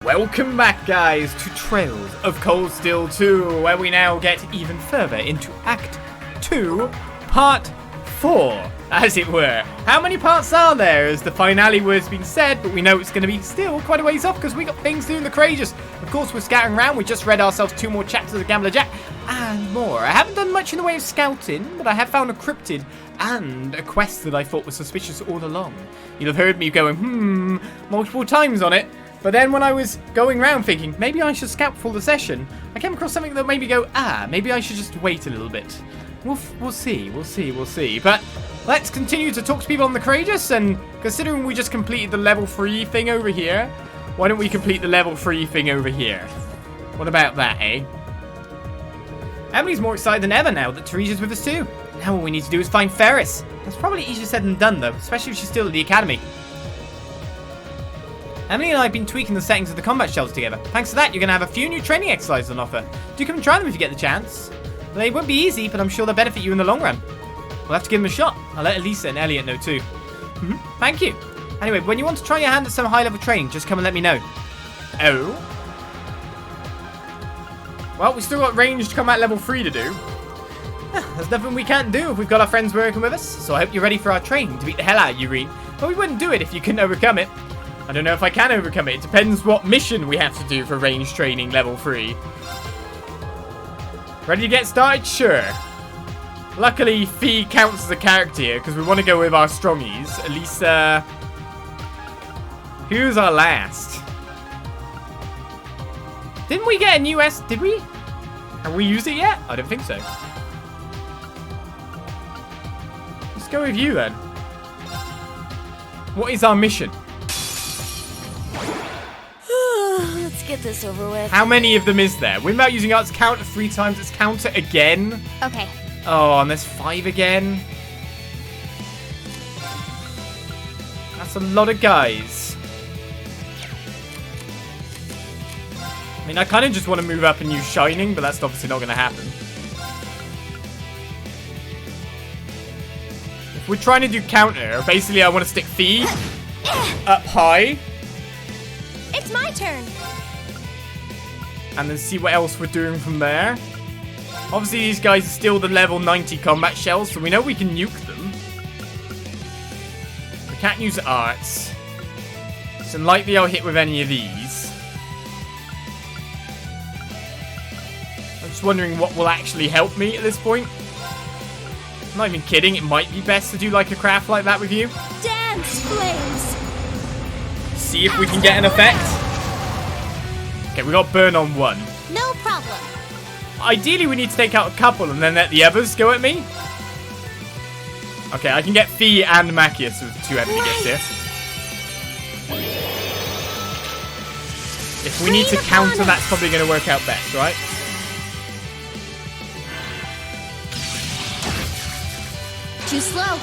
Welcome back, guys, to Trails of Cold Steel 2, where we now get even further into Act 2, Part 4, as it were. How many parts are there, as the finale word's been said, but we know it's going to be still quite a ways off because we got things to do in the Courageous. Of course, we're scattering around. We just read ourselves 2 more chapters of Gambler Jack and more. I haven't done much in the way of scouting, but I have found a cryptid and a quest that I thought was suspicious all along. You'll have heard me going, multiple times on it. But then when I was going around thinking, maybe I should scout for the session, I came across something that made me go, maybe I should just wait a little bit. We'll see. But let's continue to talk to people on the Courageous, and considering we just completed the level 3 thing over here, why don't we complete the level 3 thing over here? What about that, eh? Emily's more excited than ever now that Teresa's with us too. Now all we need to do is find Ferris. That's probably easier said than done though, especially if she's still at the academy. Emily and I have been tweaking the settings of the combat shells together. Thanks to that, you're going to have a few new training exercises on offer. Do come and try them if you get the chance. They won't be easy, but I'm sure they'll benefit you in the long run. We'll have to give them a shot. I'll let Elisa and Elliot know too. Thank you. Anyway, when you want to try your hand at some high-level training, just come and let me know. Oh? Well, we've still got ranged combat level 3 to do. There's nothing we can't do if we've got our friends working with us, so I hope you're ready for our training to beat the hell out of you, Rean. But we wouldn't do it if you couldn't overcome it. I don't know if I can overcome it. It depends what mission we have to do for range training level 3. Ready to get started? Sure. Luckily, Fee counts as a character here because we want to go with our strongies. Elisa. Who's our last? Didn't we get a new S? Did we? Have we used it yet? I don't think so. Let's go with you then. What is our mission? Let's get this over with. How many of them is there? We're about using arts counter 3 times. Let's counter again. Okay. Oh, and there's 5 again. That's a lot of guys. I mean, I kind of just want to move up and use Shining, but that's obviously not going to happen. If we're trying to do counter, basically I want to stick Fee up high. It's my turn. And then see what else we're doing from there. Obviously, these guys are still the level 90 combat shells, so we know we can nuke them. We can't use arts. It's unlikely I'll hit with any of these. I'm just wondering what will actually help me at this point. I'm not even kidding, it might be best to do like a craft like that with you. Dance, flames. See if we can get an effect. Okay, we got burn on 1. No problem. Ideally, we need to take out a couple and then let the others go at me. Okay, I can get Fee and Machias with 2 enemy gets here. If we need to counter, that's probably going to work out best, right? Too slow.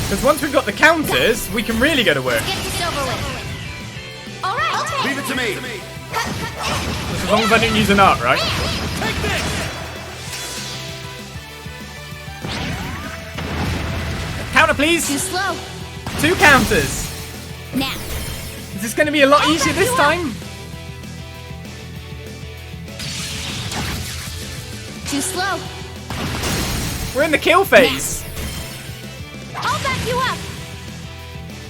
Because once we've got the counters, we can really go to work. Get this over with. All right. Okay. Leave it to me. Just as long as I didn't use an art, right? Take this. Counter, please. Too slow. 2 counters. Now. Is this going to be a lot easier this time? Too slow. We're in the kill phase. I'll back you up.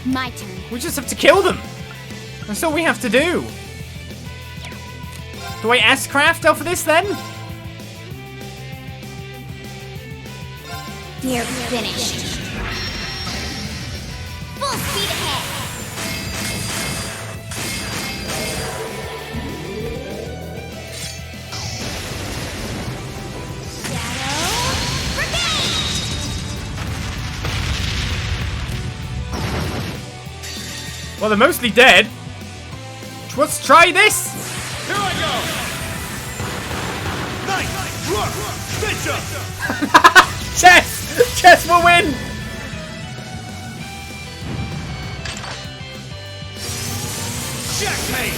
My turn. We just have to kill them. That's all we have to do. Do I S-craft off of this then? You're finished. Full speed ahead. Well, they're mostly dead. Let's try this. Here I go. Nice. Chess! Chess will win! Checkmate.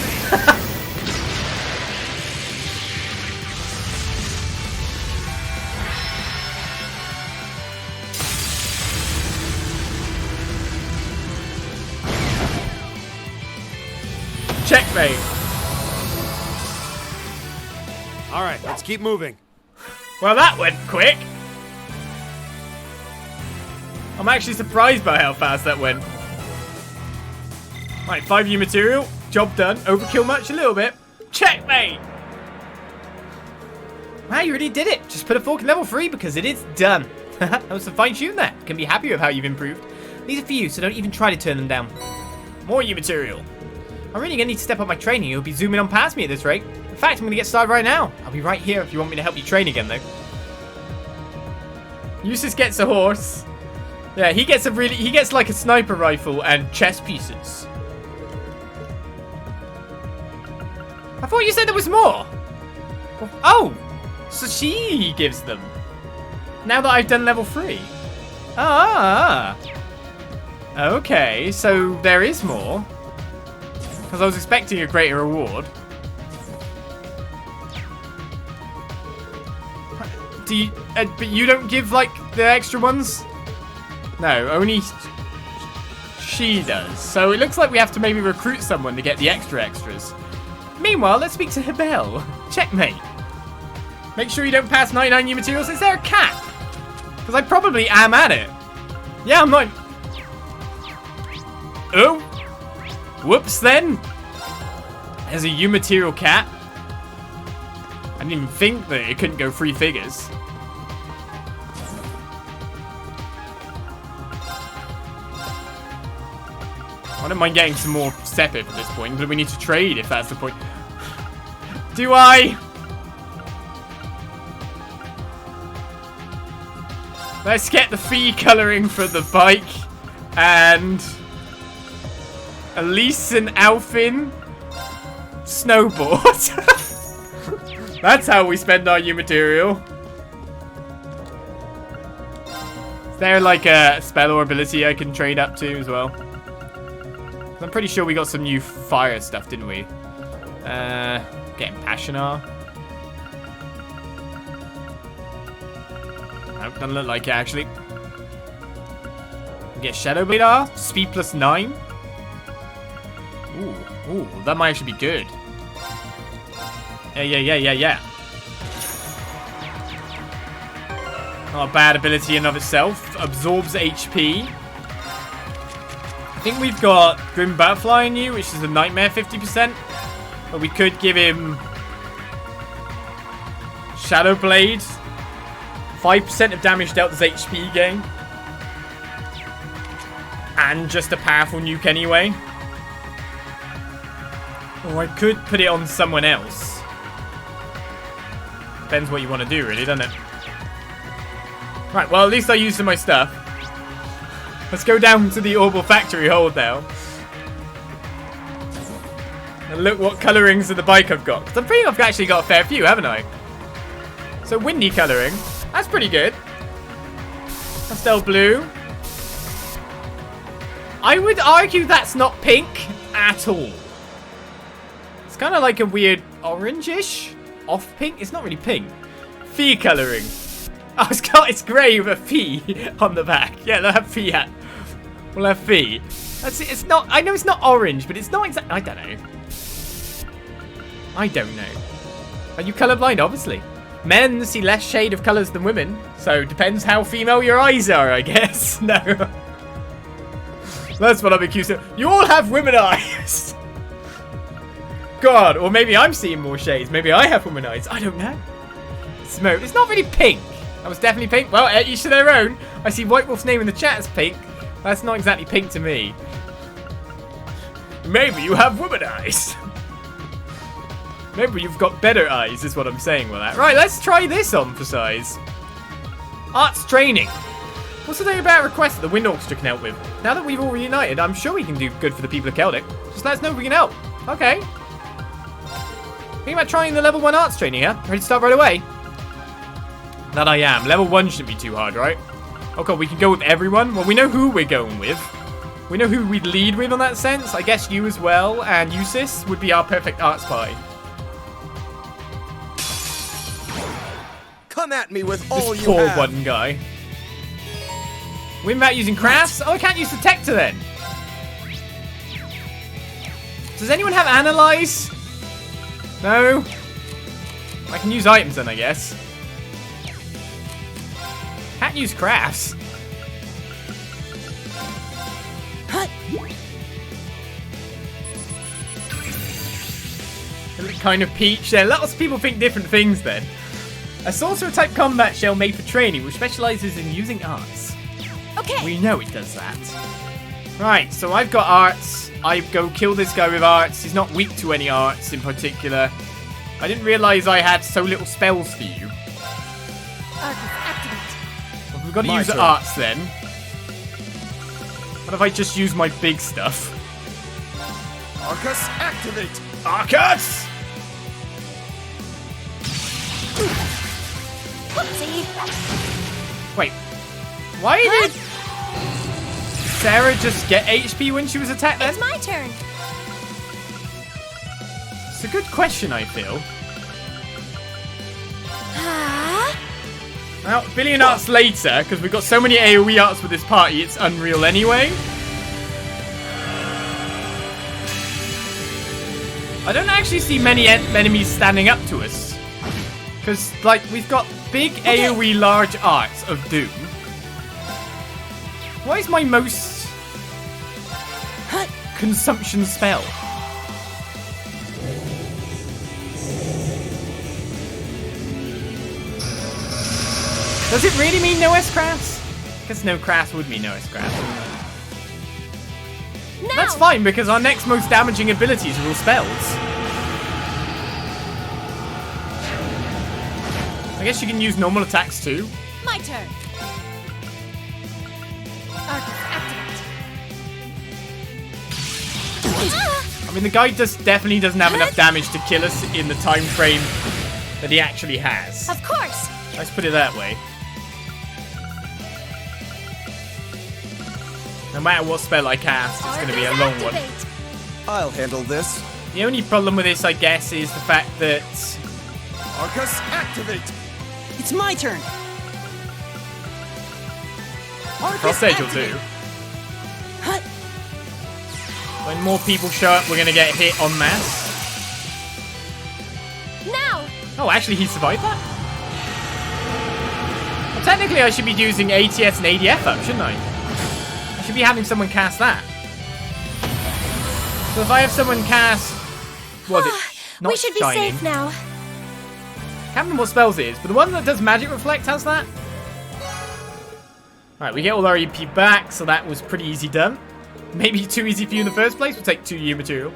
Checkmate. Checkmate. All right, let's keep moving. Well, that went quick. I'm actually surprised by how fast that went. Right, 5U material. Job done. Overkill much? A little bit. Checkmate! Wow, you really did it. Just put a fork in level 3 because it is done. That was some fine shooting there. Can be happy with how you've improved. These are for you, so don't even try to turn them down. More U material. I'm really going to need to step up my training. You'll be zooming on past me at this rate. In fact, I'm going to get started right now. I'll be right here if you want me to help you train again, though. Eustace gets a horse. Yeah, he gets like a sniper rifle and chess pieces. I thought you said there was more. Oh, so she gives them. Now that I've done level 3. Ah. Okay, so there is more. Because I was expecting a greater reward. Do you, but you don't give, like, the extra ones? No, only she does. So it looks like we have to maybe recruit someone to get the extras. Meanwhile, let's speak to Hebel. Checkmate. Make sure you don't pass 99 new materials. Is there a cap? Because I probably am at it. Yeah, I'm not... Oh. Whoops, then. There's a U material cap. I didn't even think that it couldn't go 3 figures. I don't mind getting some more Sepith at this point, but we need to trade if that's the point. Do I? Let's get the fee colouring for the bike. And Elise and Alfin snowboard. That's how we spend our U material. Is there like a spell or ability I can trade up to as well? I'm pretty sure we got some new fire stuff, didn't we? Getting Passionar. Nope, doesn't look like it actually. Get Shadowblade R, speed plus 9. Ooh, that might actually be good. Yeah. Not a bad ability in and of itself. Absorbs HP. I think we've got Grim Butterfly in you, which is a nightmare 50%. But we could give him Shadowblade. 5% of damage dealt as HP gain. And just a powerful nuke anyway. Or I could put it on someone else. Depends what you want to do, really, doesn't it? Right, well, at least I used my stuff. Let's go down to the Orbital Factory hold now. And look what colourings of the bike I've got. Because I'm pretty I've actually got a fair few, haven't I? So, windy colouring. That's pretty good. Pastel blue. I would argue that's not pink at all. It's kind of like a weird orange-ish. Off pink. It's not really pink. Fee colouring. Oh, it's grey with a fee on the back. Yeah, they'll have fee hat. We'll have fee. That's it. It's not. I know it's not orange, but it's not exactly. I don't know. Are you colourblind? Obviously. Men see less shade of colours than women, so depends how female your eyes are, I guess. No. That's what I'm accused of. You all have women eyes. God, or maybe I'm seeing more shades. Maybe I have women eyes. I don't know. Smoke. It's not really pink. That was definitely pink. Well, each to their own. I see White Wolf's name in the chat as pink. That's not exactly pink to me. Maybe you have woman eyes. Maybe you've got better eyes, is what I'm saying with that. Right, let's try this on for size. Arts training. What's the thing about requests that the Wind Orchestra can help with? Now that we've all reunited, I'm sure we can do good for the people of Celtic. Just let us know if we can help. Okay. Think about trying the level 1 arts training, huh? Ready to start right away? That I am. Level 1 shouldn't be too hard, right? Oh god, we can go with everyone? Well, we know who we're going with. We know who we'd lead with on that sense. I guess you as well, and Eustace would be our perfect art spy. Come at me with all this you poor have. one guy. Win without using crafts? Oh, I can't use Detector then. Does anyone have analyze? No? I can use items then, I guess. Can't use crafts. Kind of peach there. Lots of people think different things then. A sorcerer type combat shell made for training which specializes in using arts. Okay. We know it does that. Right, so I've got arts. I go kill this guy with arts. He's not weak to any arts in particular. I didn't realize I had so little spells for you. Arcus, activate. Well, we've got to My use turn. arts then. What if I just use my big stuff? Arcus, activate! Arcus! Whoopsie. Wait. Why did Sarah just get HP when she was attacked then? It's my turn. It's a good question, I feel. Huh? Now, a billion arts later, because we've got so many AoE arts with this party, it's unreal anyway. I don't actually see many enemies standing up to us. Because, like, we've got big AoE large arts of Doom. What is my most consumption spell? Does it really mean no S-Crafts? I guess no crafts would mean no S-Crafts. Now. That's fine, because our next most damaging abilities are all spells. I guess you can use normal attacks too. My turn. Arcus, activate. I mean, the guy definitely doesn't have enough damage to kill us in the time frame that he actually has. Of course. Let's put it that way. No matter what spell I cast, it's going to be a long one. Activate. I'll handle this. The only problem with this, I guess, is the fact that... Arcus, activate! It's my turn. Cross Edge will do. Hut. When more people show up, we're going to get hit en masse. Now. Oh, actually, he survived that? Well, technically, I should be using ATS and ADF up, shouldn't I? I should be having someone cast that. So if I have someone cast... What was it? Not We should be Shining. safe now. Can't remember what spells it is, but the one that does Magic Reflect has that. Alright, we get all our EP back, so that was pretty easy done. Maybe too easy for you in the first place. We'll take 2 year material.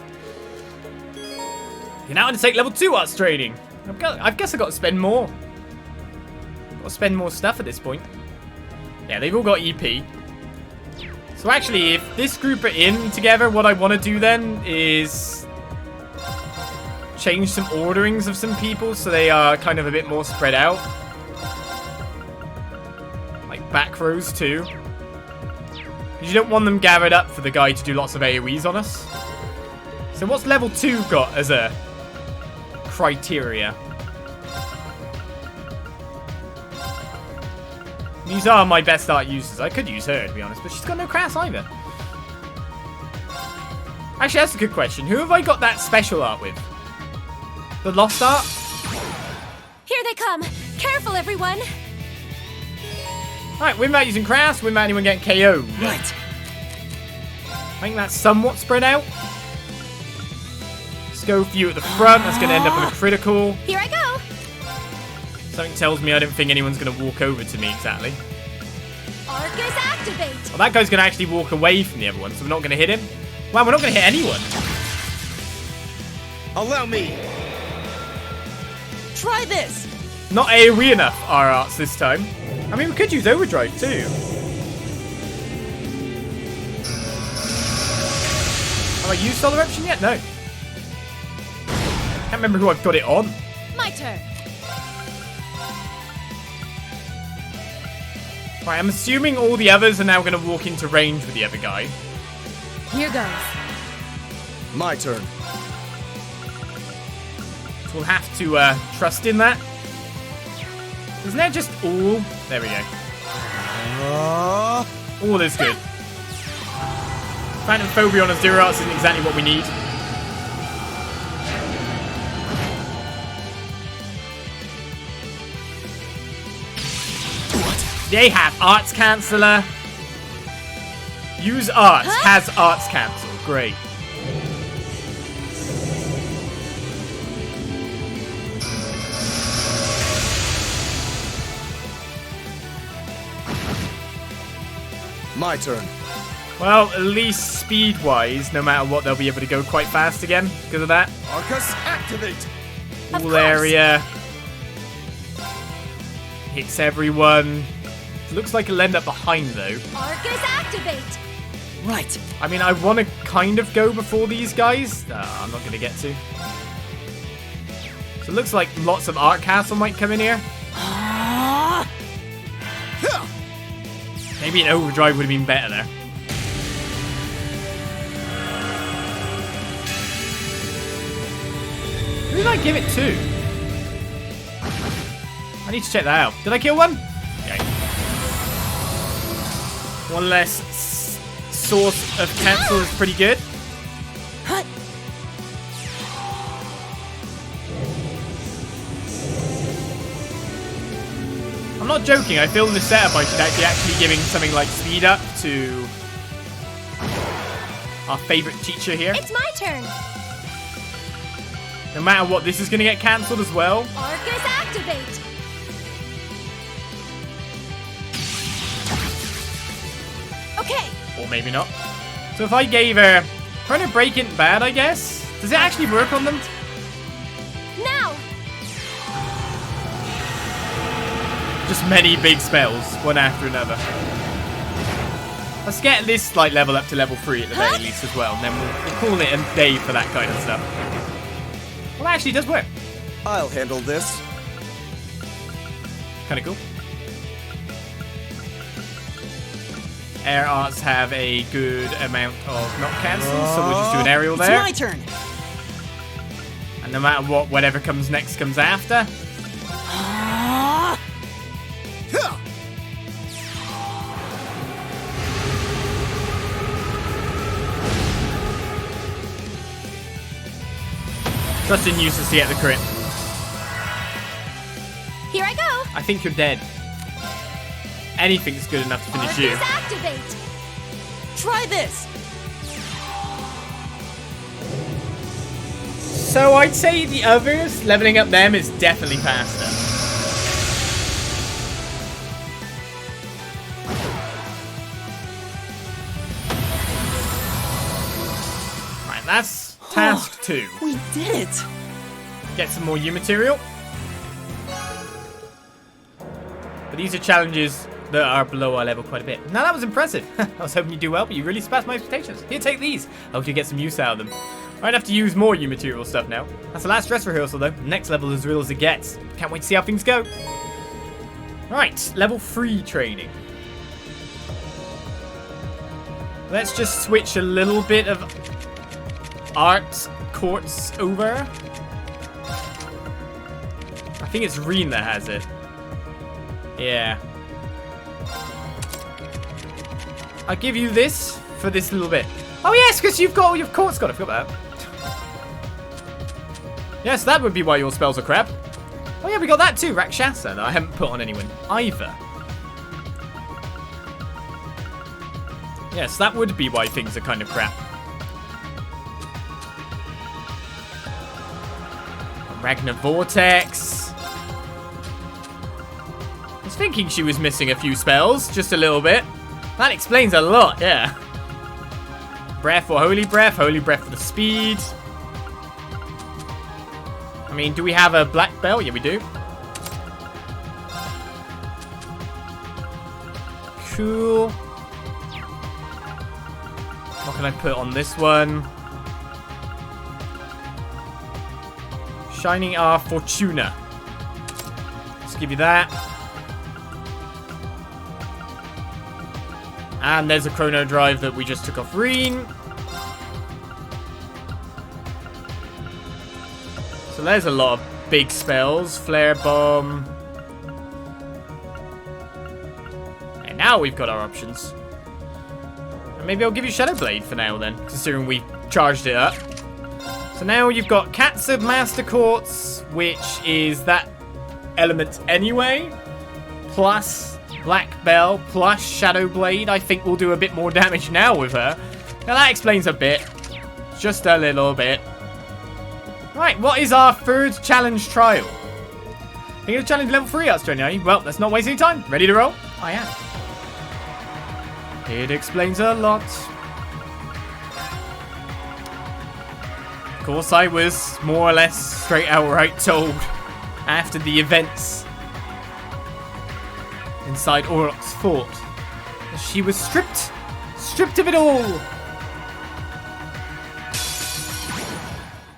You're now going to take level 2 arts training. I guess I've got to spend more. Got to spend more stuff at this point. Yeah, they've all got EP. So actually, if this group are in together, what I want to do then is change some orderings of some people so they are kind of a bit more spread out. Like back rows too. Because you don't want them gathered up for the guy to do lots of AoEs on us. So what's level 2 got as a criteria? These are my best art users. I could use her, to be honest, but she's got no crafts either. Actually, that's a good question. Who have I got that special art with? The Lost Art? Here they come. Careful, everyone. Alright, we're not using crafts. We're not anyone getting KO'd. Right. I think that's somewhat spread out. Let's go for you at the front. That's going to end up with a critical. Here I go. Something tells me I don't think anyone's going to walk over to me exactly. Arcus, activate. Well, that guy's going to actually walk away from the other one, so we're not going to hit him. Wow, we're not going to hit anyone. Allow me! Try this. Not AoE enough, our arts this time. I mean, we could use Overdrive too. Have I used Solar Eruption yet? No. Can't remember who I've got it on. My turn. Right, I'm assuming all the others are now going to walk into range with the other guy. Here goes. My turn. So we'll have to trust in that. Isn't there just all? There we go. All is good. Phantom Phobia on a 0 arts isn't exactly what we need. They have Arts Canceller. Use Arts. Has Arts Cancel. Great. My turn. Well, at least speed-wise, no matter what, they'll be able to go quite fast again because of that. Arcus, activate. Cool area. Hits everyone. Looks like it'll end up behind, though. Arcus, activate. Right. I mean, I want to kind of go before these guys. I'm not going to get to. So it looks like lots of Art Castle might come in here. Maybe an overdrive would have been better there. Who did I give it to? I need to check that out. Did I kill one? Okay. One less source of cancel is pretty good. I'm not joking. I feel in the setup I should actually giving something like speed up to our favorite teacher here. It's my turn. No matter what, this is going to get cancelled as well. Arcus, activate. Okay. Or maybe not. So if I gave her... Trying to break it bad, I guess? Does it actually work on them? Now. Just many big spells, one after another. Let's get this like level up to level 3 at the very least as well, and then we'll call it a day for that kind of stuff. Well, it actually does work. I'll handle this. Kind of cool. Air arts have a good amount of not cancels, so we'll just do an aerial there. It's my turn. And no matter what, whatever comes next comes after. Justin uses to get the crit. Here I go. I think you're dead. Anything's good enough to finish you. Arcus, activate. Try this. So I'd say the others, leveling up them is definitely faster. Right, that's task 2. We did it. Get some more U material. But these are challenges that are below our level quite a bit. Now that was impressive. I was hoping you'd do well, but you really surpassed my expectations. Here, take these. I hope you get some use out of them. I might have to use more U material stuff now. That's the last dress rehearsal though. Next level is as real as it gets. Can't wait to see how things go. Right, level 3 training. Let's just switch a little bit of art Quartz over. I think it's Rean that has it. Yeah. I'll give you this for this little bit. Oh yes, because you've Quartz got it. I forgot that. Yes, that would be why your spells are crap. Oh yeah, we got that too. Rakshasa that I haven't put on anyone either. Yes, that would be why things are kind of crap. Ragnar Vortex. I was thinking she was missing a few spells, just a little bit. That explains a lot, yeah. Breath or Holy Breath for the speed. I mean, do we have a black belt? Yeah, we do. Cool. What can I put on this one? Shining Our Fortuna. Let's give you that. And there's a Chrono Drive that we just took off Rean. So there's a lot of big spells. Flare Bomb. And now we've got our options. And maybe I'll give you Shadow Blade for now then, considering we charged it up. So now you've got Katsu Master Quartz, which is that element anyway, plus Black Bell plus Shadow Blade. I think we'll do a bit more damage now with her. Now that explains a bit. Just a little bit. Right, what is our third challenge trial? Are you going to challenge level 3 Outstretching, are you? Well, let's not waste any time. Ready to roll? I am. It explains a lot. Of course, I was more or less straight outright told after the events inside Orlok's fort that she was stripped of it all.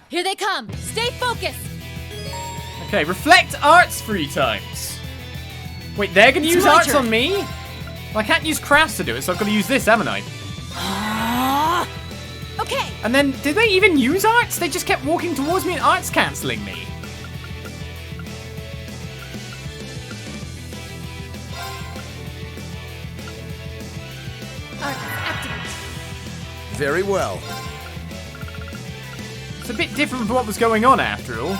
Here they come. Stay focused. Okay, reflect arts 3 times. Wait, they're gonna use my arts turn. on me? Well, I can't use crafts to do it, so I've got to use this, haven't I? Okay. And then, did they even use arts? They just kept walking towards me and arts cancelling me. Arc activate. Very well. It's a bit different from what was going on after all.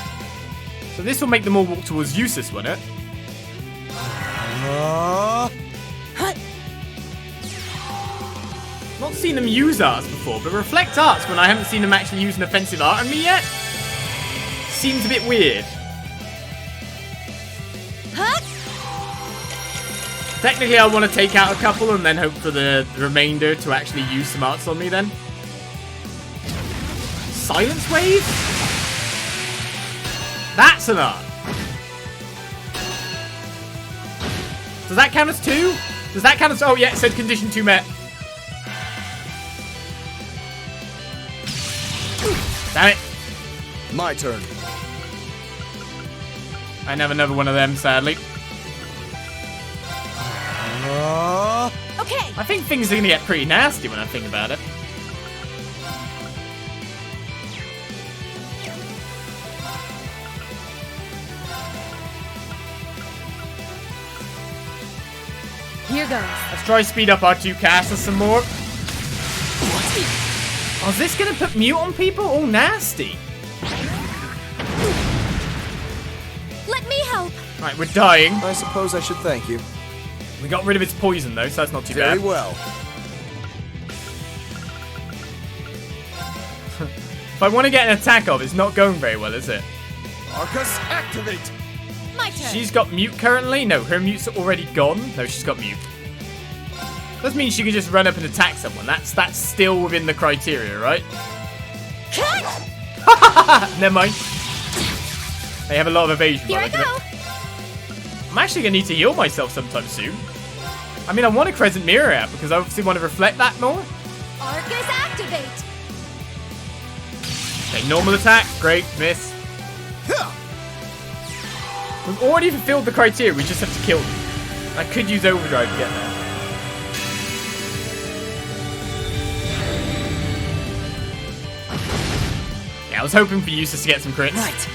So this will make them all walk towards Eustace, won't it? Hut. Not seen them use arts before, but reflect arts when I haven't seen them actually use an offensive art on me yet. Seems a bit weird. Hut. Technically, I want to take out a couple and then hope for the remainder to actually use some arts on me then. Silence Wave? That's an art. Does that count as 2? Does that count as... Oh, yeah, it said condition 2 met. Damn it. My turn. I have another one of them, sadly. Okay. I think things are going to get pretty nasty when I think about it. Here goes. Let's try speed up our 2 casters some more. Oh, is this going to put mute on people? Oh, nasty. Let me help. Right, we're dying. I suppose I should thank you. We got rid of its poison, though, so that's not too Very bad. well. If I want to get an attack off, it's not going very well, is it? Arcus, activate! My turn. She's got mute currently? No, her mute's already gone. No, she's got mute. Does mean she can just run up and attack someone. That's still within the criteria, right? Never mind. They have a lot of evasion. Here I by the look go. of it. I'm actually going to need to heal myself sometime soon. I mean, I want a Crescent Mirror out because I obviously want to reflect that more. Arcus activate. Okay, normal attack. Great, miss. We've already fulfilled the criteria. We just have to kill them. I could use Overdrive to get there. Yeah, I was hoping for Eustace to get some crits. Right.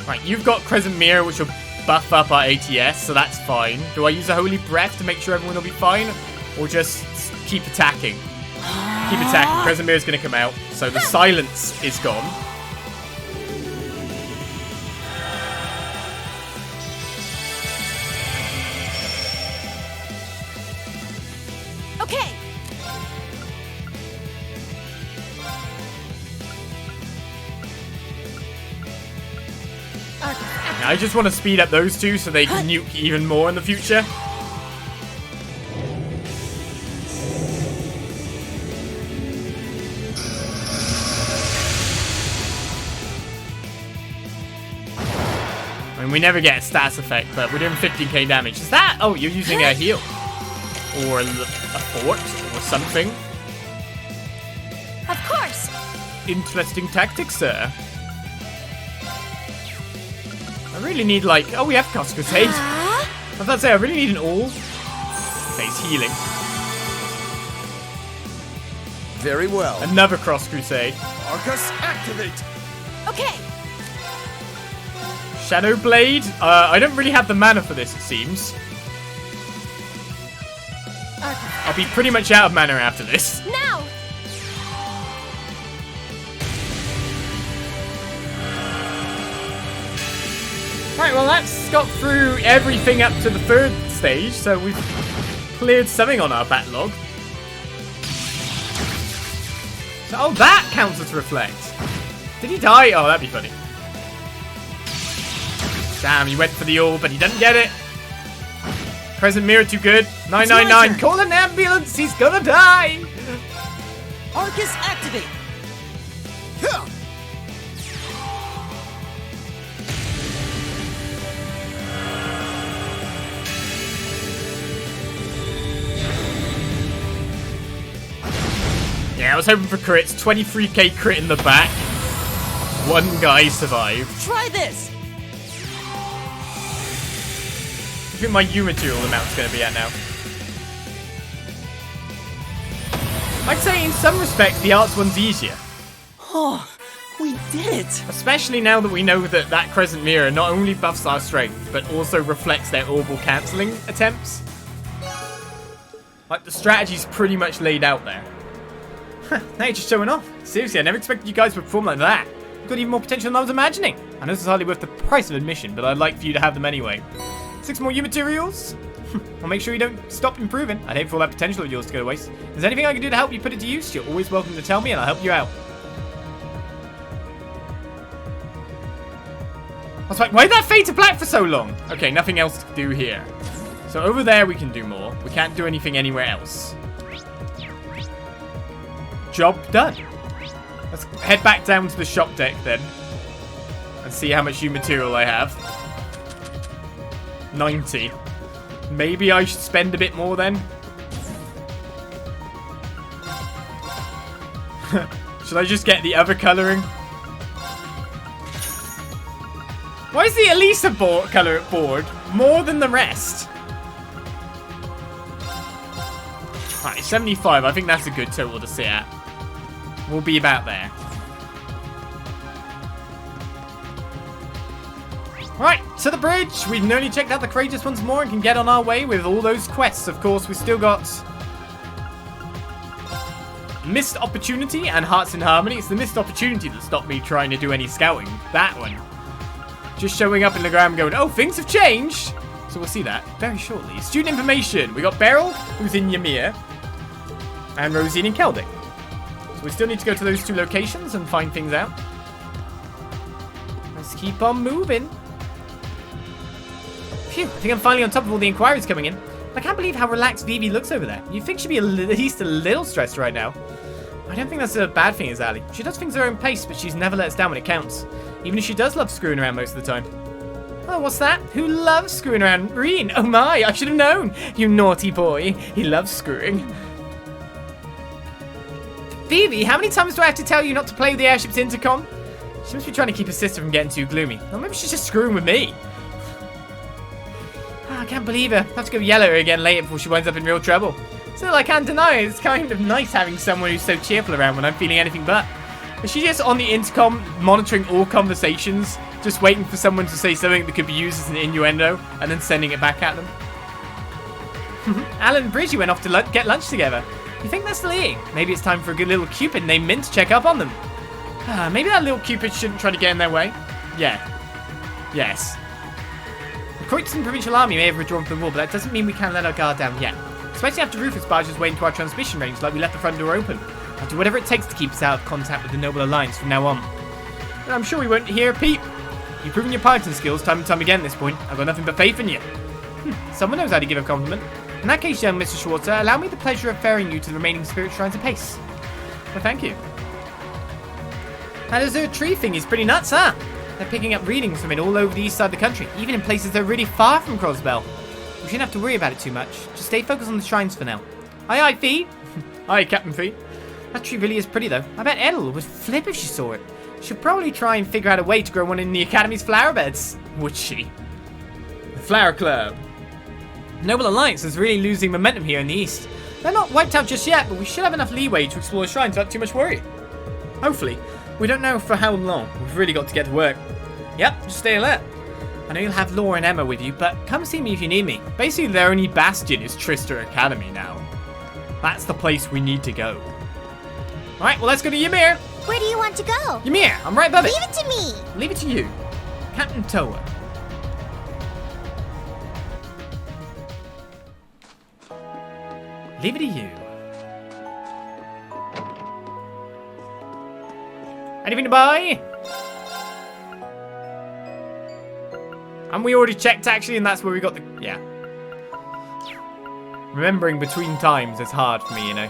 Right, you've got Crescent Mirror, which will buff up our ATS, so that's fine. Do I use a Holy Breath to make sure everyone will be fine? Or just keep attacking? Keep attacking. Crescent Mirror's going to come out. So the silence is gone. Okay. Arcus activate. Now, I just want to speed up those two so they can nuke even more in the future. I mean, we never get a stats effect, but we're doing 15k damage. Is that? Oh, you're using a heal. Or a fort, or something. Of course. Interesting tactics, sir. I really need, like... Oh, we have Cross Crusade. I was about to say, I really need an all. Okay, he's healing. Very well. Another Cross Crusade. Arcus, activate! Okay. Shadow Blade. I don't really have the mana for this, it seems. Arcus. I'll be pretty much out of mana after this. Now. Right, well that's got through everything up to the 3rd stage, so we've cleared something on our backlog. So, oh, that counts as reflect. Did he die? Oh, that'd be funny. Damn, he went for the all, but he didn't get it. Crescent mirror too good. 999, call an ambulance, he's gonna die. Arcus activate. Yeah. Yeah, I was hoping for crits. 23k crit in the back. One guy survived. Try this. I think my U material amount's going to be at now. I'd say in some respects the arts one's easier. Oh, we did it. Especially now that we know that that crescent mirror not only buffs our strength, but also reflects their orbital cancelling attempts. Like, the strategy's pretty much laid out there. Now you're just showing off. Seriously, I never expected you guys to perform like that. You've got even more potential than I was imagining. I know this is hardly worth the price of admission, but I'd like for you to have them anyway. 6 more U materials. I'll make sure you don't stop improving. I'd hate for all that potential of yours to go to waste. If there's anything I can do to help you put it to use, you're always welcome to tell me and I'll help you out. I was like, why did that fade to black for so long? Okay, nothing else to do here. So over there we can do more. We can't do anything anywhere else. Job done. Let's head back down to the shop deck then. And see how much U material I have. 90. Maybe I should spend a bit more then. Should I just get the other colouring? Why is the Elisa colour board more than the rest? Right, 75. I think that's a good total to sit at. We'll be about there. Right, to the bridge. We've nearly checked out the courageous once more and can get on our way with all those quests. Of course, we've still got Missed Opportunity and Hearts in Harmony. It's the Missed Opportunity that stopped me trying to do any scouting. That one. Just showing up in the ground going, oh, things have changed. So we'll see that very shortly. Student information. We got Beryl, who's in Ymir, and Rosine in Keldic. So we still need to go to those 2 locations and find things out. Let's keep on moving. Phew, I think I'm finally on top of all the inquiries coming in. I can't believe how relaxed Vivi looks over there. You'd think she'd be at least a little stressed right now. I don't think that's a bad thing, exactly. She does things at her own pace, but she's never let us down when it counts. Even if she does love screwing around most of the time. Oh, what's that? Who loves screwing around? Rean! Oh my, I should have known! You naughty boy. He loves screwing. Phoebe, how many times do I have to tell you not to play with the airship's intercom? She must be trying to keep her sister from getting too gloomy. Or maybe she's just screwing with me. Oh, I can't believe her. I'll have to go yell at her again later before she winds up in real trouble. Still, I can't deny it. It's kind of nice having someone who's so cheerful around when I'm feeling anything but. Is she just on the intercom, monitoring all conversations, just waiting for someone to say something that could be used as an innuendo, and then sending it back at them? Alan and Bridgie went off to get lunch together. You think they're still eating? Maybe it's time for a good little Cupid named Mint to check up on them. Maybe that little Cupid shouldn't try to get in their way. Yeah. Yes. The Quartz Provincial Army may have withdrawn from the war, but that doesn't mean we can't let our guard down yet. Especially after Rufus barges way into our transmission range like we left the front door open. I'll do whatever it takes to keep us out of contact with the Noble Alliance from now on. And I'm sure we won't hear a peep. You've proven your piloting skills time and time again at this point. I've got nothing but faith in you. Someone knows how to give a compliment. In that case, young Mr. Schwarzer, allow me the pleasure of ferrying you to the remaining spirit shrines apace. Well, thank you. That Azure tree thing is pretty nuts, huh? They're picking up readings from it all over the east side of the country, even in places that are really far from Crosbell. We shouldn't have to worry about it too much. Just stay focused on the shrines for now. Aye, aye, Fee. Aye, Captain Fee. That tree really is pretty, though. I bet Edel would flip if she saw it. She'll probably try and figure out a way to grow one in the Academy's flower beds. Would she? The Flower Club. Noble Alliance is really losing momentum here in the east. They're not wiped out just yet, but we should have enough leeway to explore the shrines without too much worry. Hopefully. We don't know for how long. We've really got to get to work. Yep, just stay alert. I know you'll have Laura and Emma with you, but come see me if you need me. Basically, their only bastion is Trista Academy now. That's the place we need to go. Alright, well, let's go to Ymir. Where do you want to go? Ymir, I'm right above it. Leave it to me. Leave it to you. Captain Toa. leave it to you. Anything to buy? And we already checked, actually, and that's where we got the... Yeah. Remembering between times is hard for me, you know.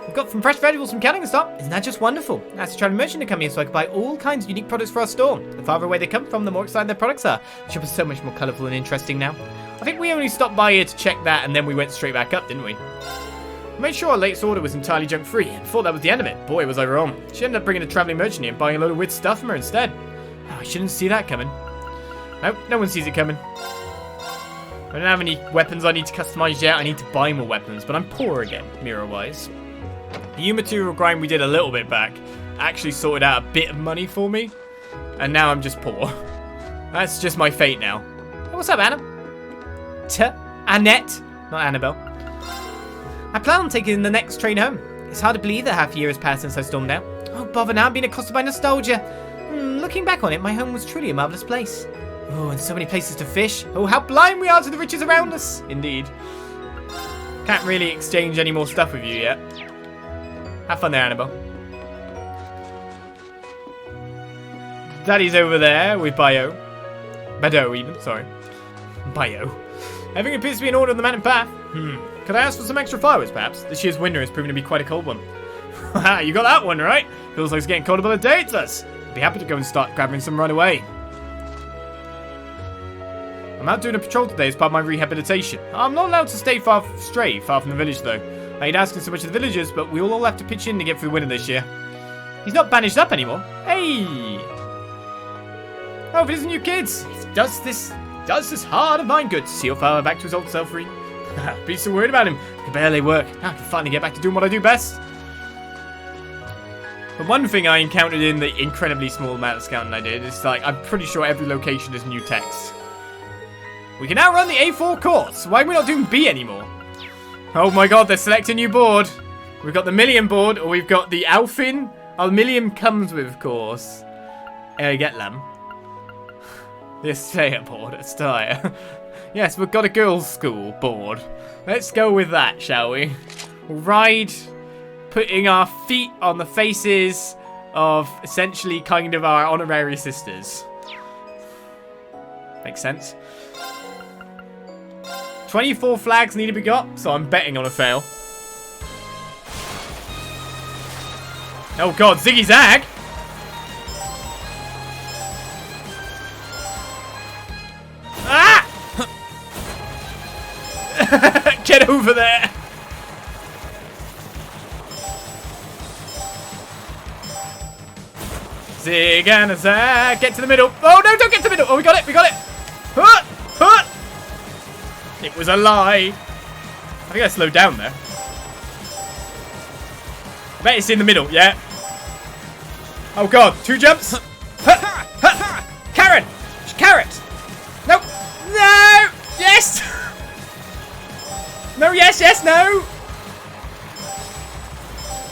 We've got some fresh vegetables from Canning Stop. Isn't that just wonderful? I asked a traveling merchant to come here so I could buy all kinds of unique products for our store. The farther away they come from, the more exciting their products are. The shop is so much more colourful and interesting now. I think we only stopped by here to check that, and then we went straight back up, didn't we? I made sure our latest order was entirely junk-free, and thought that was the end of it. Boy, was I wrong. She ended up bringing a travelling merchant here and buying a load of weird stuff from her instead. Oh, I shouldn't see that coming. Nope, no one sees it coming. I don't have any weapons I need to customise yet. I need to buy more weapons, but I'm poor again, mirror-wise. The new material grind we did a little bit back actually sorted out a bit of money for me, and now I'm just poor. That's just my fate now. Hey, what's up, Anna? Annette, not Annabelle. I plan on taking the next train home. It's hard to believe that half a year has passed since I stormed out. Oh, bother now, I'm being accosted by nostalgia. Looking back on it, my home was truly a marvellous place. Oh, and so many places to fish. Oh, how blind we are to the riches around us. Indeed. Can't really exchange any more stuff with you yet. Have fun there, Annabelle. Daddy's over there with Bio. Bado, even, sorry. Bio. Everything appears to be in order on the mountain path. Could I ask for some extra fireworks, perhaps? This year's winter has proven to be quite a cold one. Haha, you got that one right. Feels like it's getting colder by the day to us. I'd be happy to go and start gathering some right away. I'm out doing a patrol today as part of my rehabilitation. I'm not allowed to stray far from the village, though. I ain't asking so much of the villagers, but we all have to pitch in to get through the winter this year. He's not banished up anymore. Hey! Oh, if it isn't you kids! Does this heart of mine good to see your father back to his old self, Rean? Be so worried about him. I can barely work. Now I can finally get back to doing what I do best. The one thing I encountered in the incredibly small amount of scouting I did is, like, I'm pretty sure every location is new text. We can now run the A4 course. Why are we not doing B anymore? Oh my god, they're selecting a new board. We've got the Million board, or we've got the Alfin. Oh, the Million comes with, of course. Get them. The Estaya board, Estaya. Yes, we've got a girls' school board. Let's go with that, shall we? We'll ride, putting our feet on the faces of essentially kind of our honorary sisters. Makes sense. 24 flags need to be got, so I'm betting on a fail. Oh god, Ziggy Zag! Ah! Get over there! Zig and a Zag, get to the middle. Oh no, don't get to the middle. Oh, we got it, we got it. Huh! Huh! It was a lie. I think I slowed down there. I bet it's in the middle, yeah. Oh god, 2 jumps. Ha! Ha! Karen! Carrot! Nope! No! Yes! No, yes, yes, no!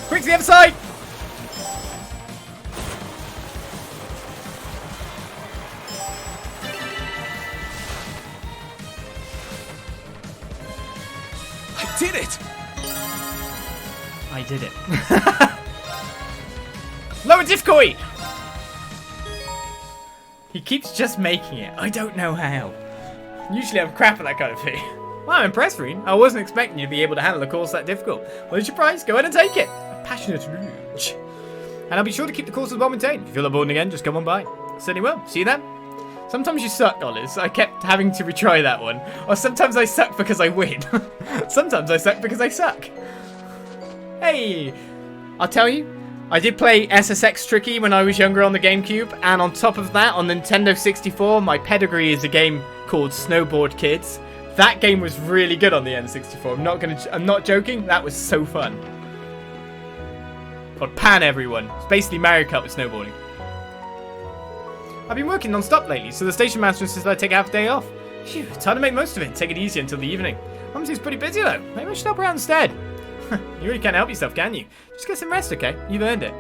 Quick to the other side! I did it! I did it. Lower difficulty! He keeps just making it. I don't know how. Usually I'm crap at that kind of thing. Well, I'm impressed, Rean. I wasn't expecting you to be able to handle a course that difficult. Well, it's your prize. Go ahead and take it. A passionate rouge. And I'll be sure to keep the courses well maintained. If you feel bored again, just come on by. Certainly will. See you then. Sometimes you suck, Oliz. I kept having to retry that one. Or sometimes I suck because I win. Sometimes I suck because I suck. Hey, I'll tell you, I did play SSX Tricky when I was younger on the GameCube, and on top of that, on Nintendo 64, my pedigree is a game called Snowboard Kids. That game was really good on the N64. I'm not joking. That was so fun. I'd pan everyone. It's basically Mario Kart with snowboarding. I've been working non-stop lately, so the station master insists I take half a day off. Phew, it's hard to make most of it. Take it easy until the evening. Mumsy's pretty busy though. Maybe I should help around instead. You really can't help yourself, can you? Just get some rest, okay? You've earned it.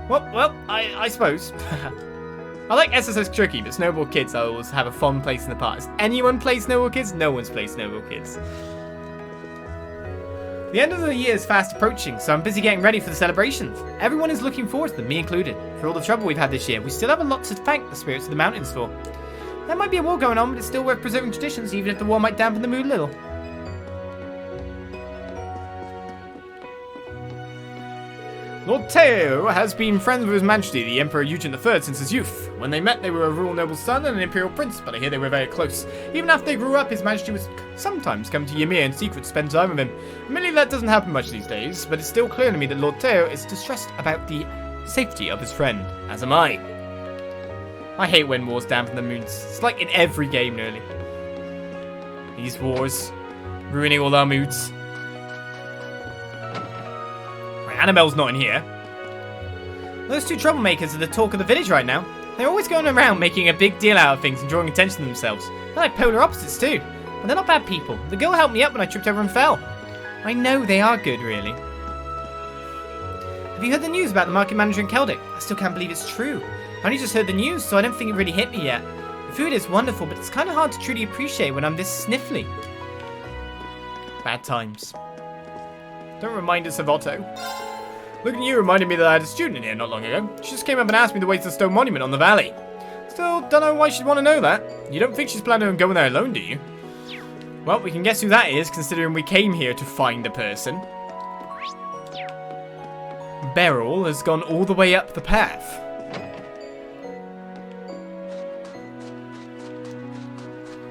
Well, I suppose. I like SSX Tricky, but Snowboard Kids I always have a fond place in the past. Anyone play Snowboard Kids? No one's played Snowboard Kids. The end of the year is fast approaching, so I'm busy getting ready for the celebrations. Everyone is looking forward to them, me included. For all the trouble we've had this year, we still have a lot to thank the spirits of the mountains for. There might be a war going on, but it's still worth preserving traditions, even if the war might dampen the mood a little. Lord Teo has been friends with His Majesty, the Emperor Eugen III, since his youth. When they met, they were a royal noble's son and an imperial prince, but I hear they were very close. Even after they grew up, His Majesty would sometimes come to Ymir in secret to spend time with him. Admittedly, that doesn't happen much these days, but it's still clear to me that Lord Teo is distressed about the safety of his friend, as am I. I hate when wars dampen the moods. It's like in every game, nearly. These wars, ruining all our moods. Annabelle's not in here. Those two troublemakers are the talk of the village right now. They're always going around making a big deal out of things and drawing attention to themselves. They're like polar opposites too. But they're not bad people. The girl helped me up when I tripped over and fell. I know they are good, really. Have you heard the news about the market manager in Celtic? I still can't believe it's true. I only just heard the news, so I don't think it really hit me yet. The food is wonderful, but it's kind of hard to truly appreciate when I'm this sniffly. Bad times. Don't remind us of Otto. Looking at you reminded me that I had a student in here not long ago. She just came up and asked me the way to the stone monument on the valley. Still, don't know why she'd want to know that. You don't think she's planning on going there alone, do you? Well, we can guess who that is, considering we came here to find a person. Beryl has gone all the way up the path.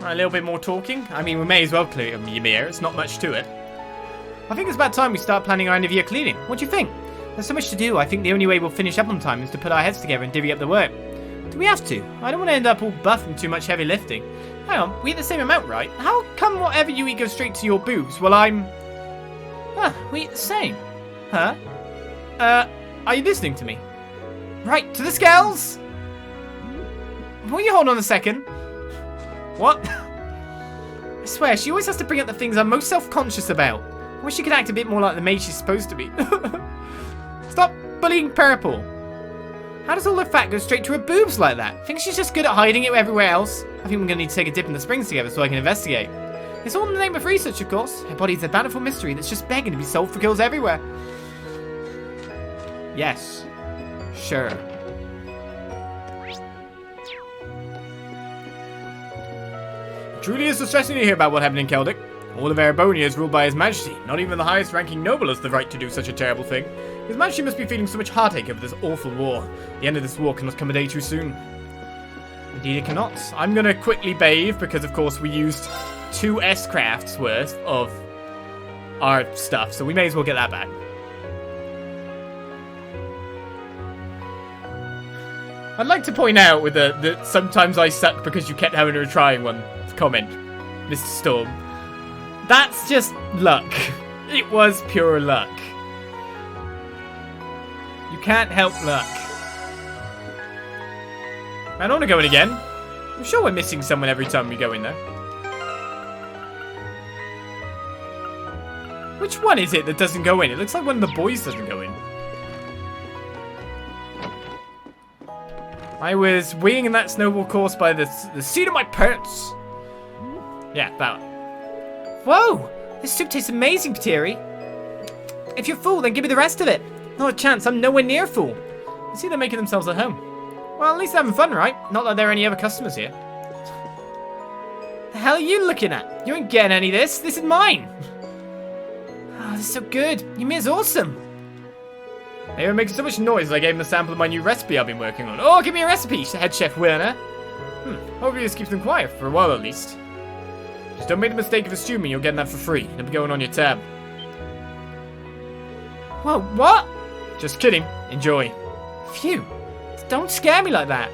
Right, a little bit more talking. I mean, we may as well clear Ymir. It's not much to it. I think it's about time we start planning our end-of-year cleaning. What do you think? There's so much to do. I think the only way we'll finish up on time is to put our heads together and divvy up the work. Do we have to? I don't want to end up all buff and too much heavy lifting. Hang on, we eat the same amount, right? How come whatever you eat goes straight to your boobs while I'm... Ah, we eat the same. Huh? Are you listening to me? Right, to the scales! Will you hold on a second? What? I swear, she always has to bring up the things I'm most self-conscious about. I wish she could act a bit more like the maid she's supposed to be. Stop bullying Purple. How does all the fat go straight to her boobs like that? Think she's just good at hiding it everywhere else? I think we're going to need to take a dip in the springs together so I can investigate. It's all in the name of research, of course. Her body's a bountiful mystery that's just begging to be sold for girls everywhere. Yes. Sure. Truly is distressing to hear about what happened in Celtic. All of Erebonia is ruled by His Majesty. Not even the highest ranking noble has the right to do such a terrible thing. His Majesty must be feeling so much heartache over this awful war. The end of this war cannot come a day too soon. Indeed it cannot. I'm gonna quickly bathe because of course we used 2 S-crafts worth of our stuff, so we may as well get that back. I'd like to point out with the sometimes I suck because you kept having a trying one comment, Mr. Storm. That's just luck. It was pure luck. You can't help luck. I don't want to go in again. I'm sure we're missing someone every time we go in there. Which one is it that doesn't go in? It looks like one of the boys doesn't go in. I was winging that snowball course by the seat of my pants. Yeah, that one. Whoa! This soup tastes amazing, Patiri. If you're full, then give me the rest of it. Not a chance, I'm nowhere near full. I see they're making themselves at home. Well, at least they're having fun, right? Not that there are any other customers here. The hell are you looking at? You ain't getting any of this. This is mine. Oh, this is so good. Ymir's awesome. They were making so much noise that I gave them a sample of my new recipe I've been working on. Oh, give me a recipe, head chef Werner. Hopefully this keeps them quiet, for a while at least. Just don't make the mistake of assuming you're getting that for free. It'll be going on your tab. Whoa, what? Just kidding. Enjoy. Phew. Don't scare me like that.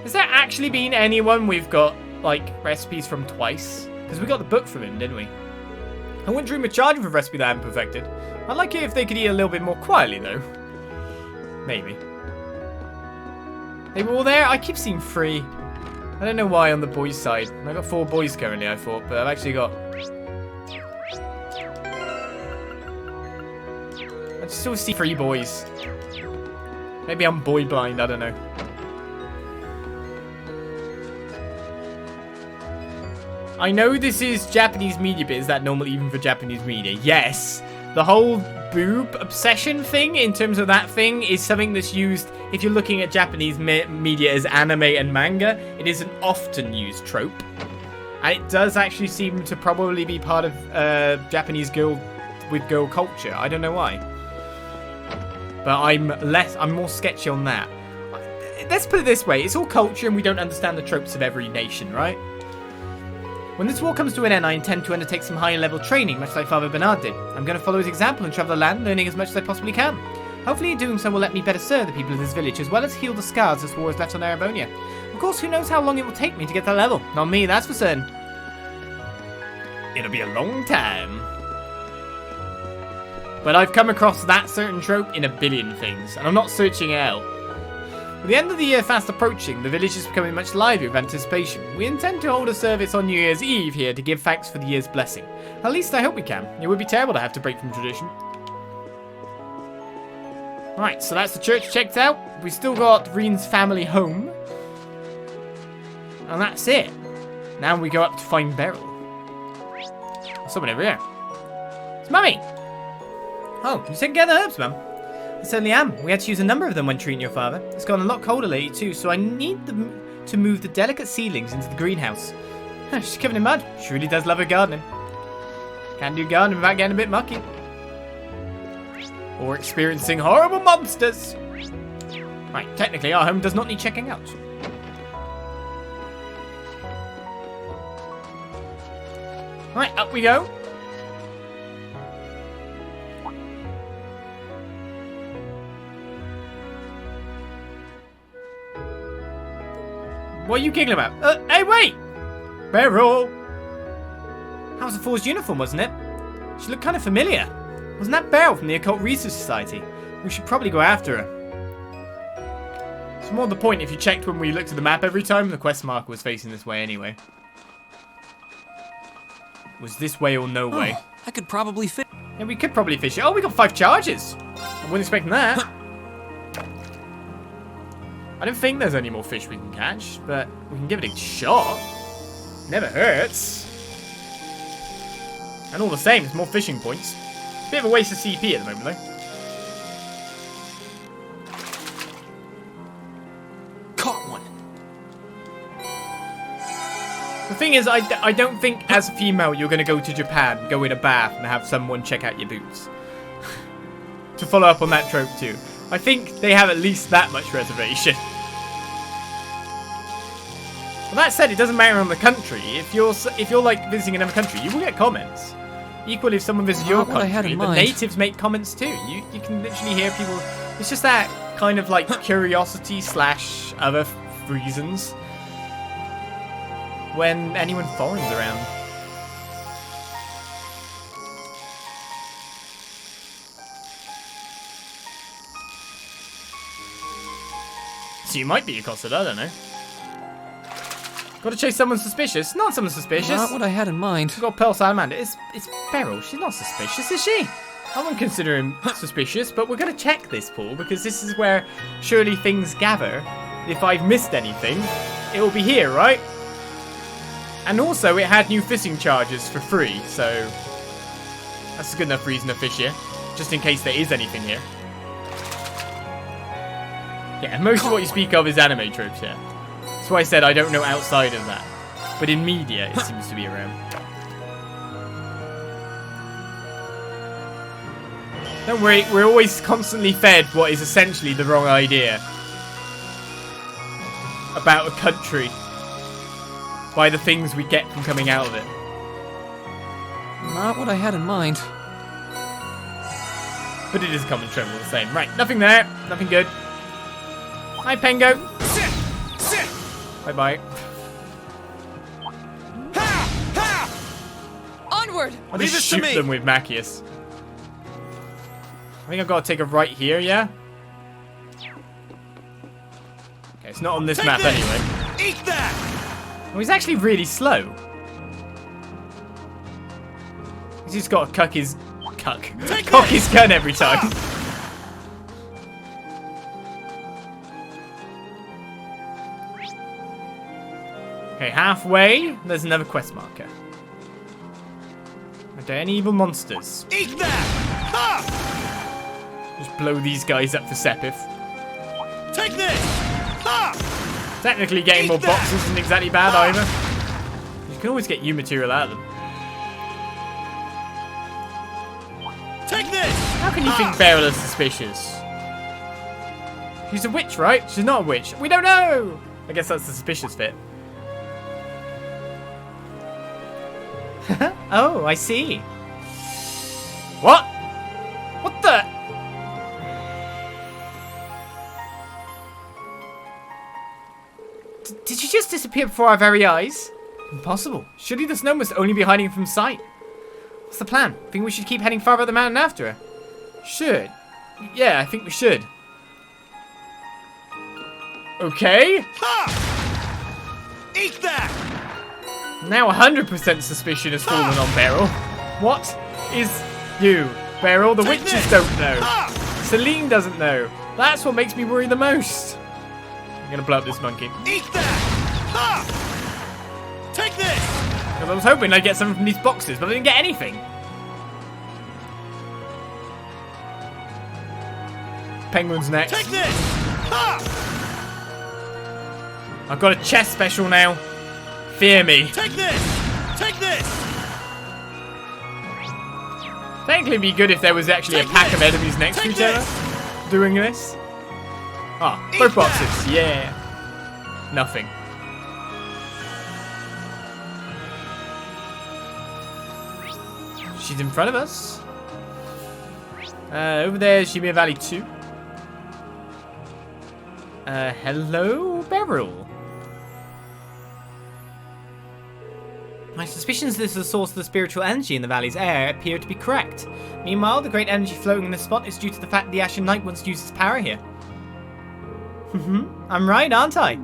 Has there actually been anyone we've got, like, recipes from twice? Because we got the book from him, didn't we? I wouldn't dream of charging for a recipe that I haven't perfected. I'd like it if they could eat a little bit more quietly, though. Maybe. They were all there? I keep seeing 3. I don't know why on the boys' side. I got 4 boys currently, I thought, but I've actually got... I still see 3 boys. Maybe I'm boy blind, I don't know. I know this is Japanese media, but is that normal even for Japanese media? Yes. The whole boob obsession thing, in terms of that thing, is something that's used if you're looking at Japanese media as anime and manga. It is an often used trope. And it does actually seem to probably be part of Japanese girl culture. I don't know why. But I'm more sketchy on that. Let's put it this way. It's all culture and we don't understand the tropes of every nation, right? When this war comes to an end, I intend to undertake some higher level training, much like Father Bernard did. I'm going to follow his example and travel the land, learning as much as I possibly can. Hopefully doing so will let me better serve the people of this village, as well as heal the scars this war has left on Erebonia. Of course, who knows how long it will take me to get to that level. Not me, that's for certain. It'll be a long time. But I've come across that certain trope in a billion things, and I'm not searching it out. With the end of the year fast approaching, the village is becoming much livelier with anticipation. We intend to hold a service on New Year's Eve here to give thanks for the year's blessing. At least I hope we can. It would be terrible to have to break from tradition. Right, so that's the church checked out. We've still got Rean's family home. And that's it. Now we go up to find Beryl. There's someone over here. It's Mummy! Oh, you taking care of the herbs, Mum? I certainly am. We had to use a number of them when treating your father. It's gotten a lot colder lately too, so I need to move the delicate seedlings into the greenhouse. She's covered in mud. She really does love her gardening. Can't do gardening without getting a bit mucky. Or experiencing horrible monsters. Right, technically our home does not need checking out. Right, up we go. What are you giggling about? Hey, wait! Beryl! That was a forged uniform, wasn't it? She looked kind of familiar. Wasn't that Beryl from the Occult Research Society? We should probably go after her. It's more the point if you checked when we looked at the map every time, the quest marker was facing this way anyway. Was this way or no way? I could probably fit. Yeah, we could probably fish it. Oh, we got 5 charges. I wasn't expecting that. I don't think there's any more fish we can catch, but we can give it a shot. Never hurts. And all the same, it's more fishing points. Bit of a waste of CP at the moment, though. Caught one. The thing is, I don't think as a female you're going to go to Japan, go in a bath, and have someone check out your boots. To follow up on that trope too. I think they have at least that much reservation. Well, that said, it doesn't matter on the country. If you're like visiting another country, you will get comments. Equally, if someone visits your country, the natives make comments too. You can literally hear people. It's just that kind of like curiosity / other reasons when anyone foreign's around. So you might be accosted, I don't know. Got to chase someone suspicious? Not someone suspicious. Not what I had in mind. We've got Pearl Salamander. It's Beryl. She's not suspicious, is she? I wouldn't consider him suspicious, but we're going to check this pool because this is where surely things gather. If I've missed anything, it will be here, right? And also, it had new fishing charges for free, so that's a good enough reason to fish here, just in case there is anything here. Yeah, most of what you speak of is anime tropes here. That's why I said I don't know outside of that. But in media, it seems to be around. Don't worry, we're always constantly fed what is essentially the wrong idea about a country by the things we get from coming out of it. Not what I had in mind. But it is common trouble the same. Right, nothing there. Nothing good. Hi, Pengo. Sit! Bye-bye. Onward! I'll Leave just this to shoot me. them with Machias. I think I've got to take a right here, yeah? Okay, it's not on this map anyway. Eat that! Oh, he's actually really slow. He's just got to cock his gun every time. Okay, halfway, there's another quest marker. Are there any evil monsters? Eat that! Ha! Just blow these guys up for Sepith. Take this! Ha! Technically, getting Eat more that! boxes isn't exactly bad either. You can always get U material out of them. Take this! How can you think Beryl is suspicious? She's a witch, right? She's not a witch. We don't know! I guess that's the suspicious bit. Oh, I see. What? What the? Did you just disappear before our very eyes? Impossible. Surely the snow must only be hiding from sight. What's the plan? Think we should keep heading farther up the mountain after her? Should. Yeah, I think we should. Okay. Ha! Eat that! Now 100% suspicion has fallen on Beryl. What is you, Beryl? The Take witches this! don't know. Ha! Celine doesn't know. That's what makes me worry the most. I'm gonna blow up this monkey. Eat that! Ha! Take this! Because I was hoping I'd get something from these boxes, but I didn't get anything. Penguin's next. Take this! Ha! I've got a chest special now. Fear me. Take this! Take this! Technically, it'd be good if there was actually Take a pack this! of enemies next to Take each other doing this. Ah, both Eat boxes. that! Yeah. Nothing. She's in front of us. Over there is Ymir Valley 2. Hello, Beryl. My suspicions this is the source of the spiritual energy in the valley's air appear to be correct. Meanwhile, the great energy floating in this spot is due to the fact the Ashen Knight once used his power here. I'm right, aren't I?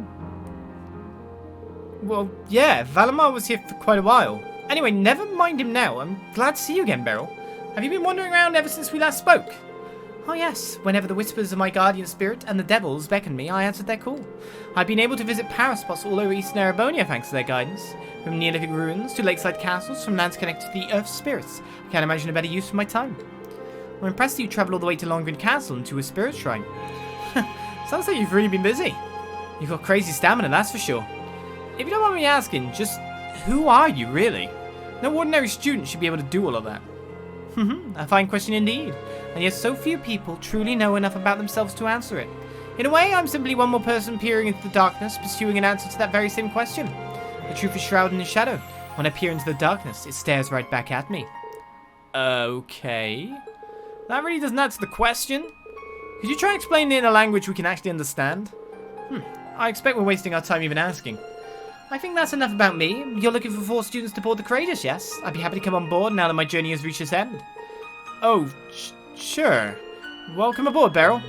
Well, yeah, Valimar was here for quite a while. Anyway, never mind him now. I'm glad to see you again, Beryl. Have you been wandering around ever since we last spoke? Oh yes, whenever the whispers of my guardian spirit and the devils beckoned me, I answered their call. I've been able to visit power spots all over eastern Erebonia thanks to their guidance. From Neolithic ruins to lakeside castles, from lands connected to the Earth's spirits. I can't imagine a better use for my time. I'm impressed that you travelled all the way to Longren Castle and to a spirit shrine. Sounds like you've really been busy. You've got crazy stamina, that's for sure. If you don't mind me asking, just who are you, really? No ordinary student should be able to do all of that. A fine question indeed. And yet so few people truly know enough about themselves to answer it. In a way, I'm simply one more person peering into the darkness, pursuing an answer to that very same question. The truth is shrouded in shadow. When I peer into the darkness, it stares right back at me. Okay. That really doesn't answer the question. Could you try and explain it in a language we can actually understand? I expect we're wasting our time even asking. I think that's enough about me. You're looking for 4 students to board the Kratos, yes? I'd be happy to come on board now that my journey has reached its end. Oh, sure. Welcome aboard, Beryl.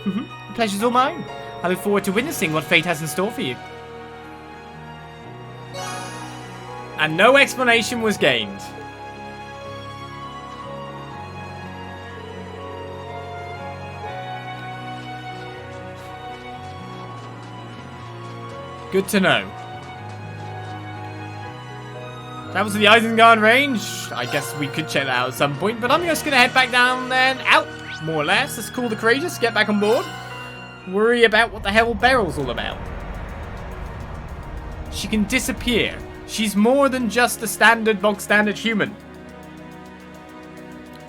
The pleasure's all mine. I look forward to witnessing what fate has in store for you. And no explanation was gained. Good to know. That was the Isengard range. I guess we could check that out at some point, but I'm just going to head back down and out, more or less. Let's call the Courageous, get back on board. Worry about what the hell Beryl's all about. She can disappear. She's more than just a bog standard human.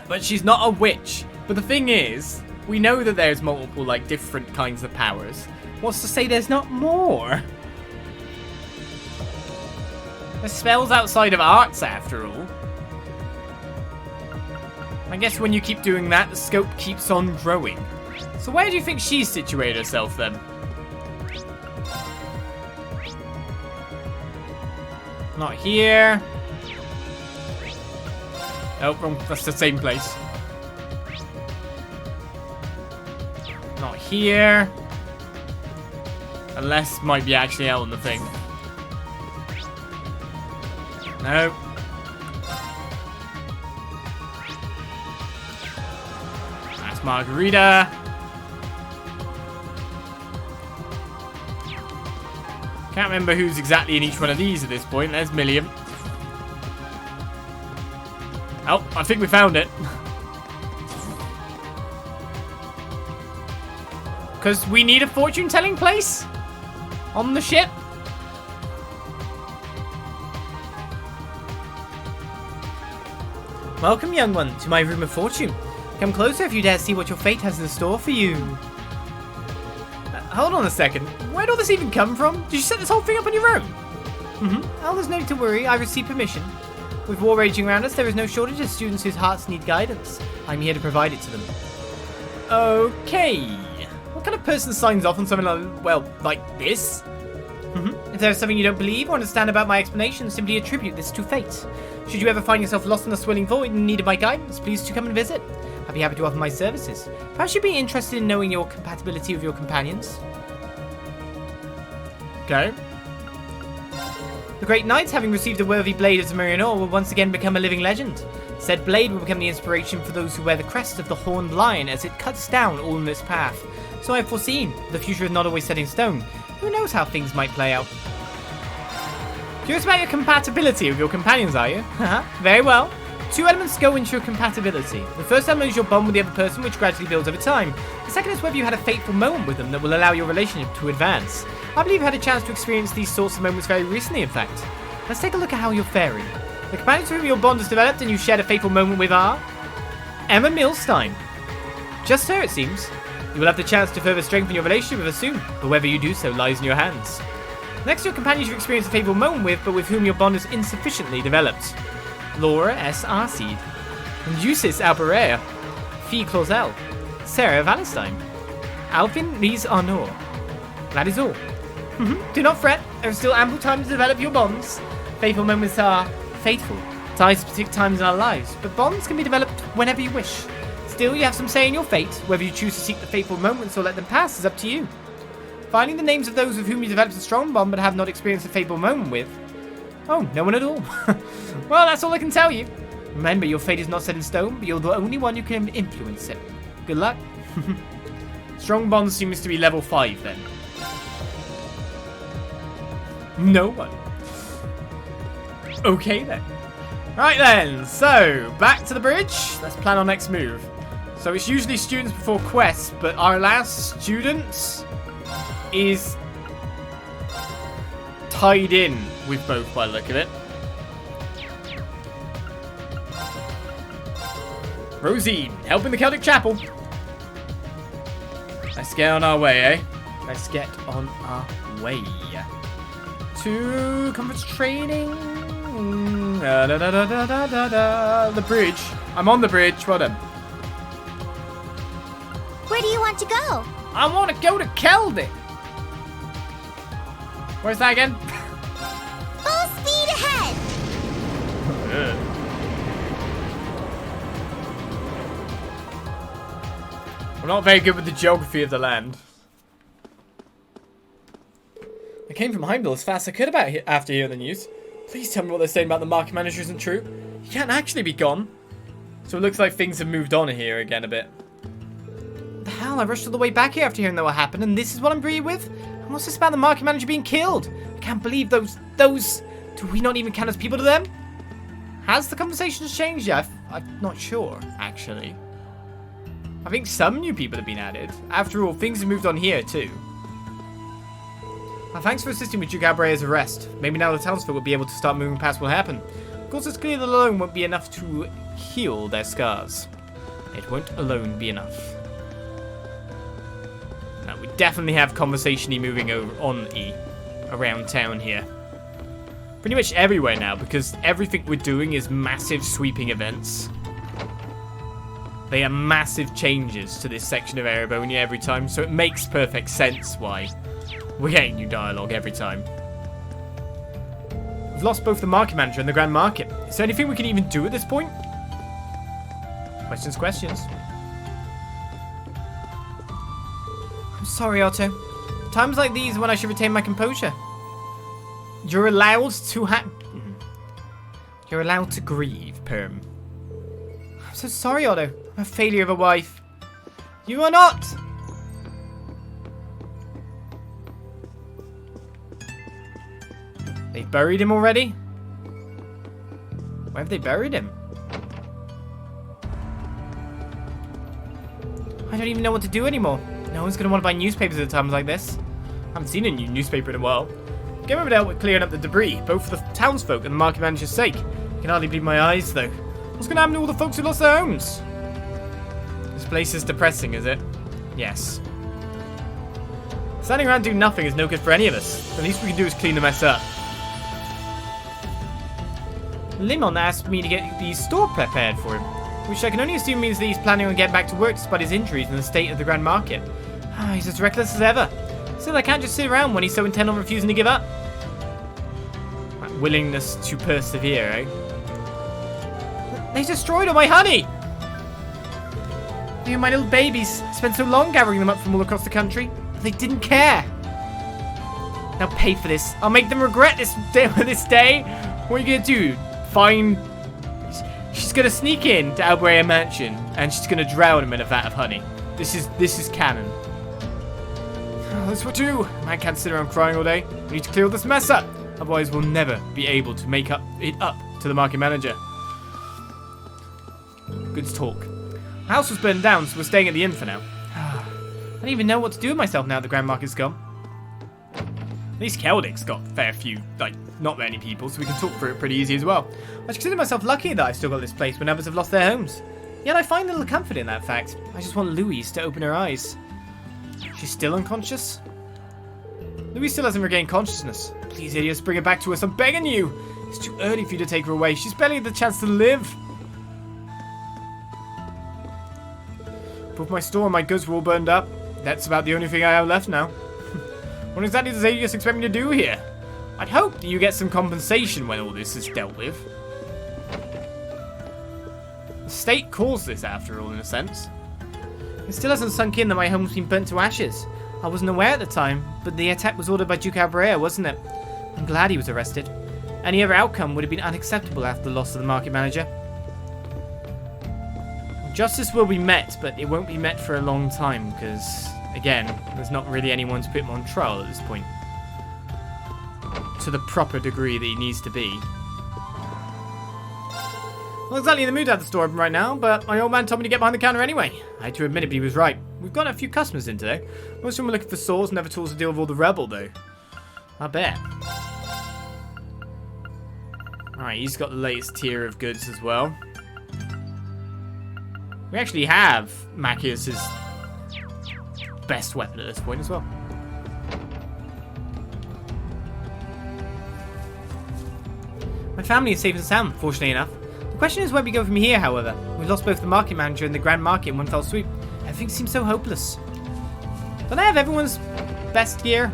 But she's not a witch. But the thing is, we know that there's multiple, different kinds of powers. What's to say there's not more? There's spells outside of arts, after all. I guess when you keep doing that, the scope keeps on growing. So where do you think she's situated herself, then? Not here. Oh, wrong. That's the same place. Not here. Unless might be actually out on the thing. No. That's Margarita. Can't remember who's exactly in each one of these at this point. There's Milliam. Oh, I think we found it. Because we need a fortune-telling place on the ship. Welcome, young one, to my room of fortune. Come closer if you dare see what your fate has in store for you. Hold on a second. Where'd all this even come from? Did you set this whole thing up on your own? Oh, there's no need to worry. I received permission. With war raging around us, there is no shortage of students whose hearts need guidance. I'm here to provide it to them. Okay. What kind of person signs off on something like, well, like this? If there is something you don't believe or understand about my explanation, simply attribute this to fate. Should you ever find yourself lost in the swirling void and in need of my guidance, please do come and visit. I'd be happy to offer my services. Perhaps you'd be interested in knowing your compatibility with your companions. Okay. The great knights, having received a worthy blade of Ymir, will once again become a living legend. Said blade will become the inspiration for those who wear the crest of the horned lion as it cuts down all in its path. So I've foreseen. The future is not always set in stone. Who knows how things might play out? Curious about your compatibility with your companions, are you? Very well. 2 elements go into your compatibility. The first element is your bond with the other person, which gradually builds over time. The second is whether you had a fateful moment with them that will allow your relationship to advance. I believe you've had a chance to experience these sorts of moments very recently, in fact. Let's take a look at how you're faring. The companions with whom your bond has developed and you shared a fateful moment with are... Emma Milstein. Just her, it seems. You will have the chance to further strengthen your relationship with her soon, but whether you do so lies in your hands. Next, your companions you've experienced a fateful moment with, but with whom your bond is insufficiently developed. Laura S. Arseed, Eustace Alperea, Fee Clausel, Sarah Valentine, Alvin Rees Arnaud. That is all. Do not fret, there is still ample time to develop your bonds. Fateful moments are fateful, tied to specific times in our lives, but bonds can be developed whenever you wish. Still, you have some say in your fate. Whether you choose to seek the fateful moments or let them pass is up to you. Finding the names of those with whom you developed a strong bond but have not experienced a fateful moment with. Oh, no one at all. Well, that's all I can tell you. Remember, your fate is not set in stone, but you're the only one who can influence it. Good luck. Strong bond seems to be level 5 then. No one. Okay then. Right then, so back to the bridge. Let's plan our next move. So it's usually students before quests, but our last student is tied in with both by the look of it. Rosine, helping the Celtic Chapel. Let's get on our way, eh? Let's get on our way. To conference training. The bridge. I'm on the bridge. Well done. Where do you want to go? I want to go to Celtic. Where's that again? Full speed ahead! I'm not very good with the geography of the land. I came from Heimdall as fast as I could after hearing the news. Please tell me what they're saying about the market manager isn't true. He can't actually be gone. So it looks like things have moved on here again a bit. What the hell? I rushed all the way back here after hearing what happened, and this is what I'm greeted with? And what's this about the market manager being killed? I can't believe those... Do we not even count as people to them? Has the conversation changed yet? I'm not sure, actually. I think some new people have been added. After all, things have moved on here, too. Well, thanks for assisting with Duke Albrea's arrest. Maybe now the townsfolk will be able to start moving past what happened. Of course, it's clear that alone won't be enough to heal their scars. It won't alone be enough. Now, we definitely have conversation-y moving on-y around town here. Pretty much everywhere now, because everything we're doing is massive sweeping events. They are massive changes to this section of Erebonia every time, so it makes perfect sense why we're getting new dialogue every time. We've lost both the market manager and the Grand Market. Is there anything we can even do at this point? Questions. I'm sorry, Otto. Times like these are when I should retain my composure. You're allowed to grieve, Perm. I'm so sorry, Otto. I'm a failure of a wife. You are not! They buried him already? Where have they buried him? I don't even know what to do anymore. No one's going to want to buy newspapers at times like this. I haven't seen a new newspaper in a while. Get over there with clearing up the debris, both for the townsfolk and the market manager's sake. I can hardly believe my eyes, though. What's going to happen to all the folks who lost their homes? This place is depressing, is it? Yes. Standing around doing nothing is no good for any of us. The least we can do is clean the mess up. Limon asked me to get the store prepared for him, which I can only assume means that he's planning on getting back to work despite his injuries and the state of the Grand Market. He's as reckless as ever. Still, I can't just sit around when he's so intent on refusing to give up. That willingness to persevere, eh? They destroyed all my honey! You, my little babies, spent so long gathering them up from all across the country. They didn't care. They'll pay for this. I'll make them regret this day. What are you gonna do? Find... She's gonna sneak in to Erebonia Mansion, and she's gonna drown him in a vat of honey. This is canon. Oh, that's what we do. Man can't sit around crying all day. We need to clear all this mess up. Otherwise, we'll never be able to make it up to the market manager. Good talk. The house was burned down, so we're staying at the inn for now. I don't even know what to do with myself now the Grand Market's gone. At least Keldic's got a fair few, not many people, so we can talk through it pretty easy as well. I consider myself lucky that I've still got this place when others have lost their homes. Yet I find little comfort in that fact. I just want Louise to open her eyes. She's still unconscious? Louise still hasn't regained consciousness. Please, idiots, bring her back to us. I'm begging you. It's too early for you to take her away. She's barely had the chance to live. Both my store and my goods were all burned up. That's about the only thing I have left now. What exactly does Adius expect me to do here? I'd hope that you get some compensation when all this is dealt with. The state caused this, after all, in a sense. It still hasn't sunk in that my home's been burnt to ashes. I wasn't aware at the time, but the attack was ordered by Duke Cabrera, wasn't it? I'm glad he was arrested. Any other outcome would have been unacceptable after the loss of the market manager. Justice will be met, but it won't be met for a long time, because, again, there's not really anyone to put him on trial at this point. To the proper degree that he needs to be. Not exactly in the mood to have the store open right now, but my old man told me to get behind the counter anyway. I had to admit it, he was right. We've got a few customers in today. Most of them were looking for swords and other tools to deal with all the rebel, though. I bet. Alright, he's got the latest tier of goods as well. We actually have Machias's best weapon at this point as well. My family is safe and sound, fortunately enough. The question is where we go from here, however. We lost both the market manager and the Grand Market in one fell swoop. Everything seems so hopeless. Don't I have everyone's best gear?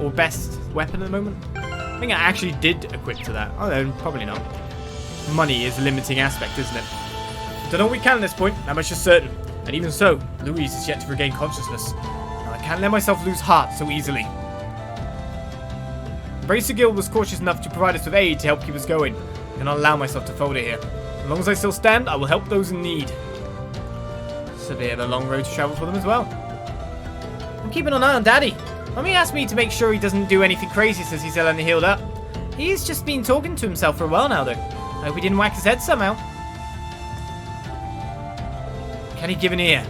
Or best weapon at the moment? I think I actually did equip to that. Oh no, probably not. Money is a limiting aspect, isn't it? Don't know what we can at this point, that much is certain. And even so, Louise is yet to regain consciousness. Now, I can't let myself lose heart so easily. The Bracer Guild was cautious enough to provide us with aid to help keep us going. I cannot allow myself to fold it here. As long as I still stand, I will help those in need. It's a bit of a long road to travel for them as well. I'm keeping an eye on Daddy. Mommy asked me to make sure he doesn't do anything crazy since he's still only healed up. He's just been talking to himself for a while now, though. I hope he didn't whack his head somehow. Can he give an ear?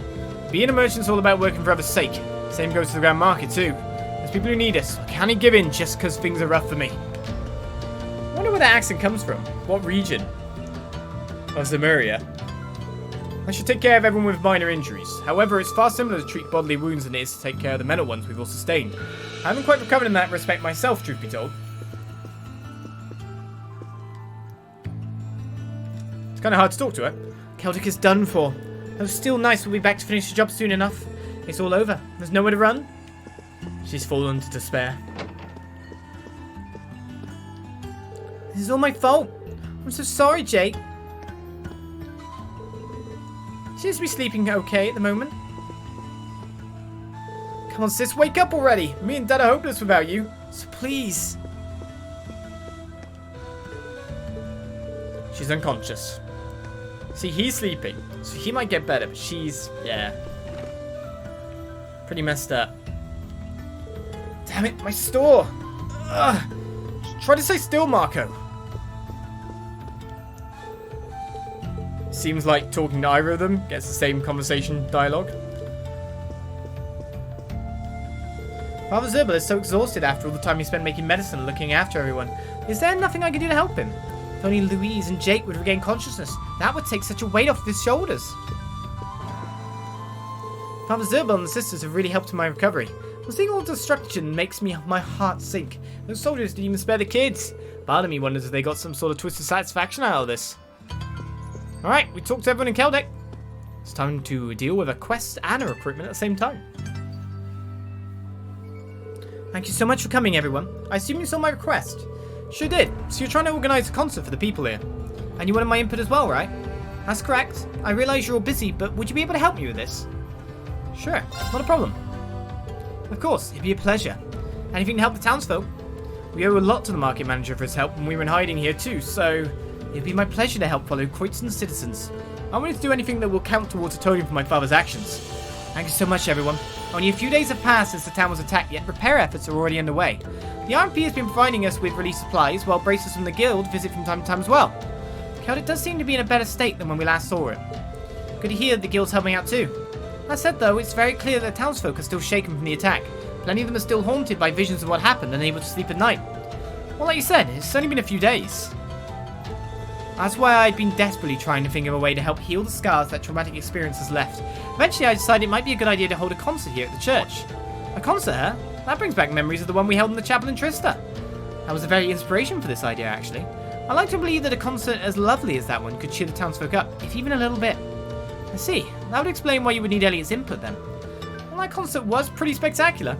Being a merchant's all about working for others' sake. Same goes to the Grand Market too. There's people who need us. Can he give in just because things are rough for me? I wonder where that accent comes from. What region? Oh, Zymeria. I should take care of everyone with minor injuries. However, it's far simpler to treat bodily wounds than it is to take care of the mental ones we've all sustained. I haven't quite recovered in that respect myself, truth be told. It's kind of hard to talk to her. Celtic is done for. Though still nice, we'll be back to finish the job soon enough. It's all over. There's nowhere to run. She's fallen to despair. This is all my fault. I'm so sorry, Jake. She seems to be sleeping okay at the moment. Come on, sis, wake up already. Me and Dad are hopeless without you. So please. She's unconscious. See, he's sleeping, so he might get better, but she's, yeah, pretty messed up. Damn it, my store! Ugh. Try to stay still, Marco. Seems like talking to either of them gets the same conversation dialogue. Father Zerbal is so exhausted after all the time he spent making medicine and looking after everyone. Is there nothing I can do to help him? If only Louise and Jake would regain consciousness, that would take such a weight off his shoulders. Father Zerbal and the sisters have really helped in my recovery. But seeing all the destruction makes my heart sink. Those soldiers didn't even spare the kids. Part of me wonders if they got some sort of twisted satisfaction out of this. Alright, we talked to everyone in Keldek. It's time to deal with a quest and a recruitment at the same time. Thank you so much for coming, everyone. I assume you saw my request. Sure did. So you're trying to organise a concert for the people here. And you wanted my input as well, right? That's correct. I realise you're all busy, but would you be able to help me with this? Sure, not a problem. Of course, it'd be a pleasure. Anything to help the townsfolk? We owe a lot to the market manager for his help when we were in hiding here too, so it'd be my pleasure to help follow Kreutzen's citizens. I wanted to do anything that will count towards atoning for my father's actions. Thank you so much, everyone. Only a few days have passed since the town was attacked, yet repair efforts are already underway. The RMP has been providing us with relief supplies, while bracers from the guild visit from time to time as well. Keldek does seem to be in a better state than when we last saw it. Good to hear that the guild's helping out too. That said though, it's very clear that the townsfolk are still shaken from the attack. Plenty of them are still haunted by visions of what happened and unable to sleep at night. Well, like you said, it's only been a few days. That's why I'd been desperately trying to think of a way to help heal the scars that traumatic experience has left. Eventually I decided it might be a good idea to hold a concert here at the church. A concert, huh? That brings back memories of the one we held in the chapel in Trista. That was the very inspiration for this idea, actually. I like to believe that a concert as lovely as that one could cheer the townsfolk up, if even a little bit. I see. That would explain why you would need Elliot's input then. Well, that concert was pretty spectacular.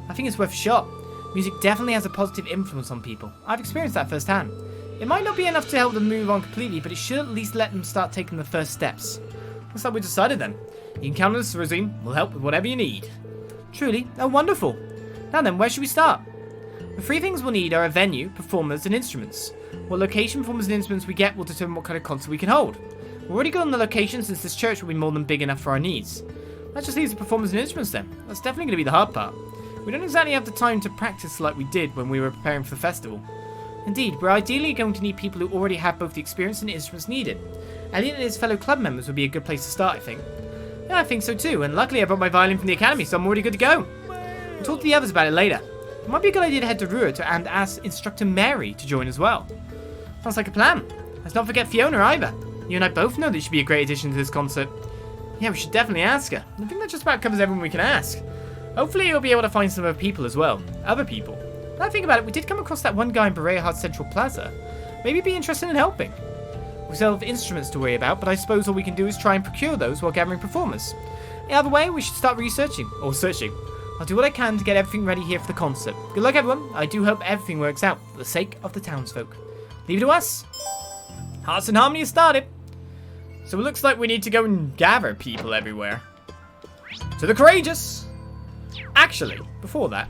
I think it's worth a shot. Music definitely has a positive influence on people. I've experienced that firsthand. It might not be enough to help them move on completely, but it should at least let them start taking the first steps. Looks like we decided then. You can count on us, Resume. We'll help with whatever you need. Truly? Oh, wonderful. Now then, where should we start? The three things we'll need are a venue, performers, and instruments. What location, performers, and instruments we get will determine what kind of concert we can hold. We're already good on the location since this church will be more than big enough for our needs. That just leaves the performers and instruments then. That's definitely going to be the hard part. We don't exactly have the time to practice like we did when we were preparing for the festival. Indeed, we're ideally going to need people who already have both the experience and instruments needed. Elliot and his fellow club members would be a good place to start, I think. Yeah, I think so too, and luckily I brought my violin from the academy, so I'm already good to go. We'll talk to the others about it later. It might be a good idea to head to Ruhr and ask Instructor Mary to join as well. Sounds like a plan. Let's not forget Fiona either. You and I both know that she'd be a great addition to this concert. Yeah, we should definitely ask her. I think that just about covers everyone we can ask. Hopefully we'll be able to find some other people as well. Other people. Now I think about it, we did come across that one guy in Berehard Central Plaza. Maybe he'd be interested in helping. We still have instruments to worry about, but I suppose all we can do is try and procure those while gathering performers. Either way, we should start researching. Or searching. I'll do what I can to get everything ready here for the concert. Good luck, everyone. I do hope everything works out for the sake of the townsfolk. Leave it to us. Hearts and Harmony has started. So it looks like we need to go and gather people everywhere. To the courageous! Actually, before that,